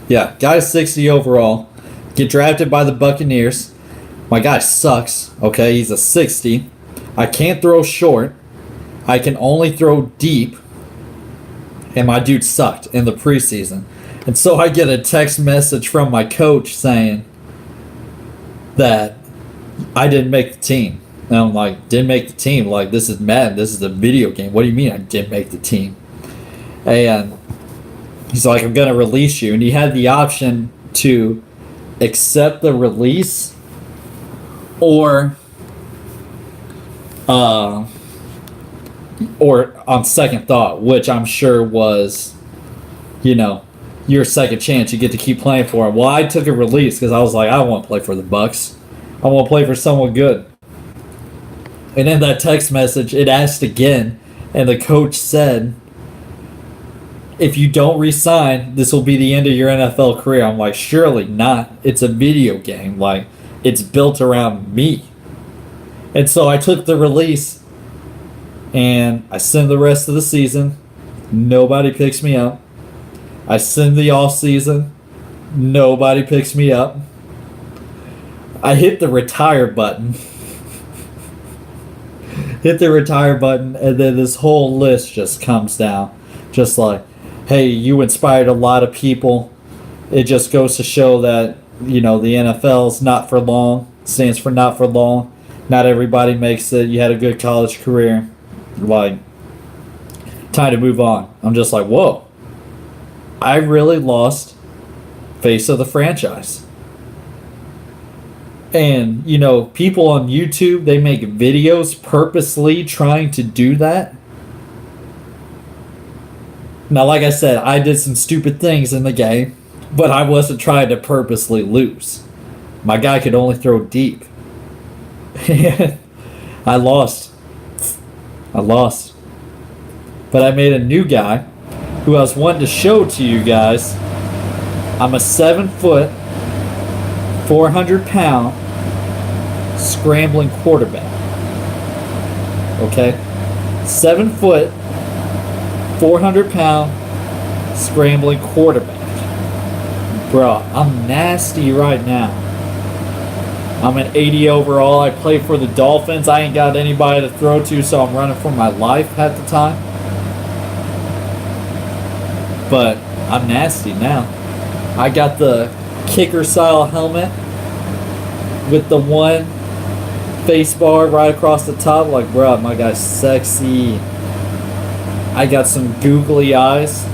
yeah, guy's 60 overall. Get drafted by the Buccaneers. My guy sucks, okay? He's a 60. I can't throw short. I can only throw deep. And my dude sucked in the preseason. And so I get a text message from my coach saying that I didn't make the team. And I'm like, didn't make the team? Like, this is Madden. This is a video game. What do you mean I didn't make the team? And he's like, I'm going to release you. And he had the option to accept the release or on second thought, which I'm sure was, you know, your second chance. You get to keep playing for him. Well, I took a release because I was like, I don't want to play for the Bucks. I want to play for someone good. And in that text message, it asked again, and the coach said, if you don't resign, this will be the end of your NFL career. I'm like, surely not. It's a video game. Like, it's built around me. And so I took the release, and I send the rest of the season. Nobody picks me up. I send the off season. Nobody picks me up. I hit the retire button. Hit the retire button, and then this whole list just comes down. Just like, hey, you inspired a lot of people. It just goes to show that, you know, the NFL's not for long. Stands for not for long. Not everybody makes it. You had a good college career. Like, Time to move on. I'm just like, whoa. I really lost face of the franchise. And, you know, people on YouTube, they make videos purposely trying to do that. Now, like I said, I did some stupid things in the game, but I wasn't trying to purposely lose. My guy could only throw deep. I lost. But I made a new guy who I was wanting to show to you guys. I'm a 7 foot, 400 pound scrambling quarterback. Okay? 7 foot, 400 pound scrambling quarterback. Bro, I'm nasty right now. I'm an 80 overall. I play for the Dolphins. I ain't got anybody to throw to, so I'm running for my life half the time. But I'm nasty now. I got the kicker style helmet with the one face bar right across the top. Like, bro, my guy's sexy. I got some googly eyes.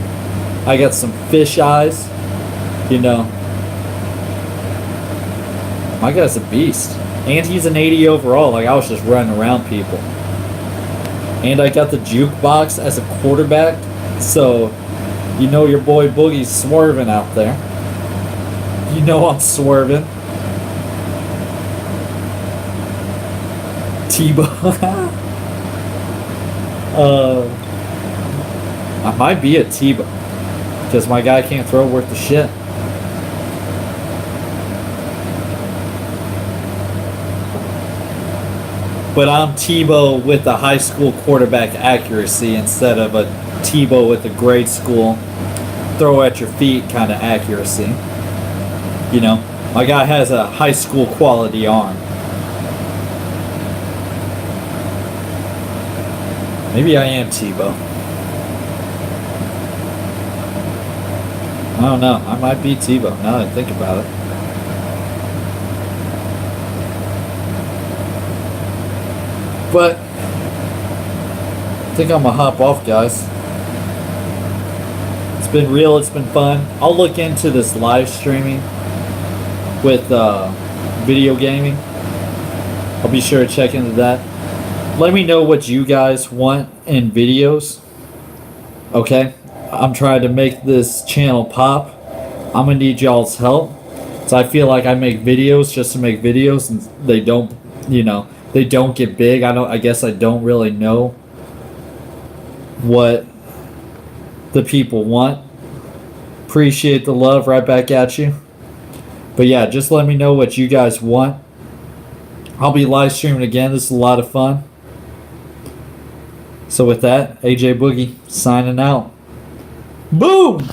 I got some fish eyes. You know. My guy's a beast. And he's an 80 overall. Like, I was just running around people. And I got the jukebox as a quarterback. So, you know your boy Boogie's swerving out there. You know I'm swerving. Tebow. I might be a Tebow. Because my guy can't throw worth the shit. But I'm Tebow with a high school quarterback accuracy instead of a Tebow with a grade school throw at your feet kind of accuracy. You know, my guy has a high school quality arm. Maybe I am Tebow. I don't know. I might be Tebow now that I think about it. But I think I'm gonna hop off, guys. It's been real, it's been fun. I'll look into this live streaming with video gaming. I'll be sure to check into that. Let me know what you guys want in videos. Okay? I'm trying to make this channel pop. I'm gonna need y'all's help. So I feel like I make videos just to make videos and they don't, you know, they don't get big. I guess I don't really know what the people want. Appreciate the love right back at you. But yeah, just let me know what you guys want. I'll be live streaming again. This is a lot of fun. So with that, AJ Boogie signing out. Boom!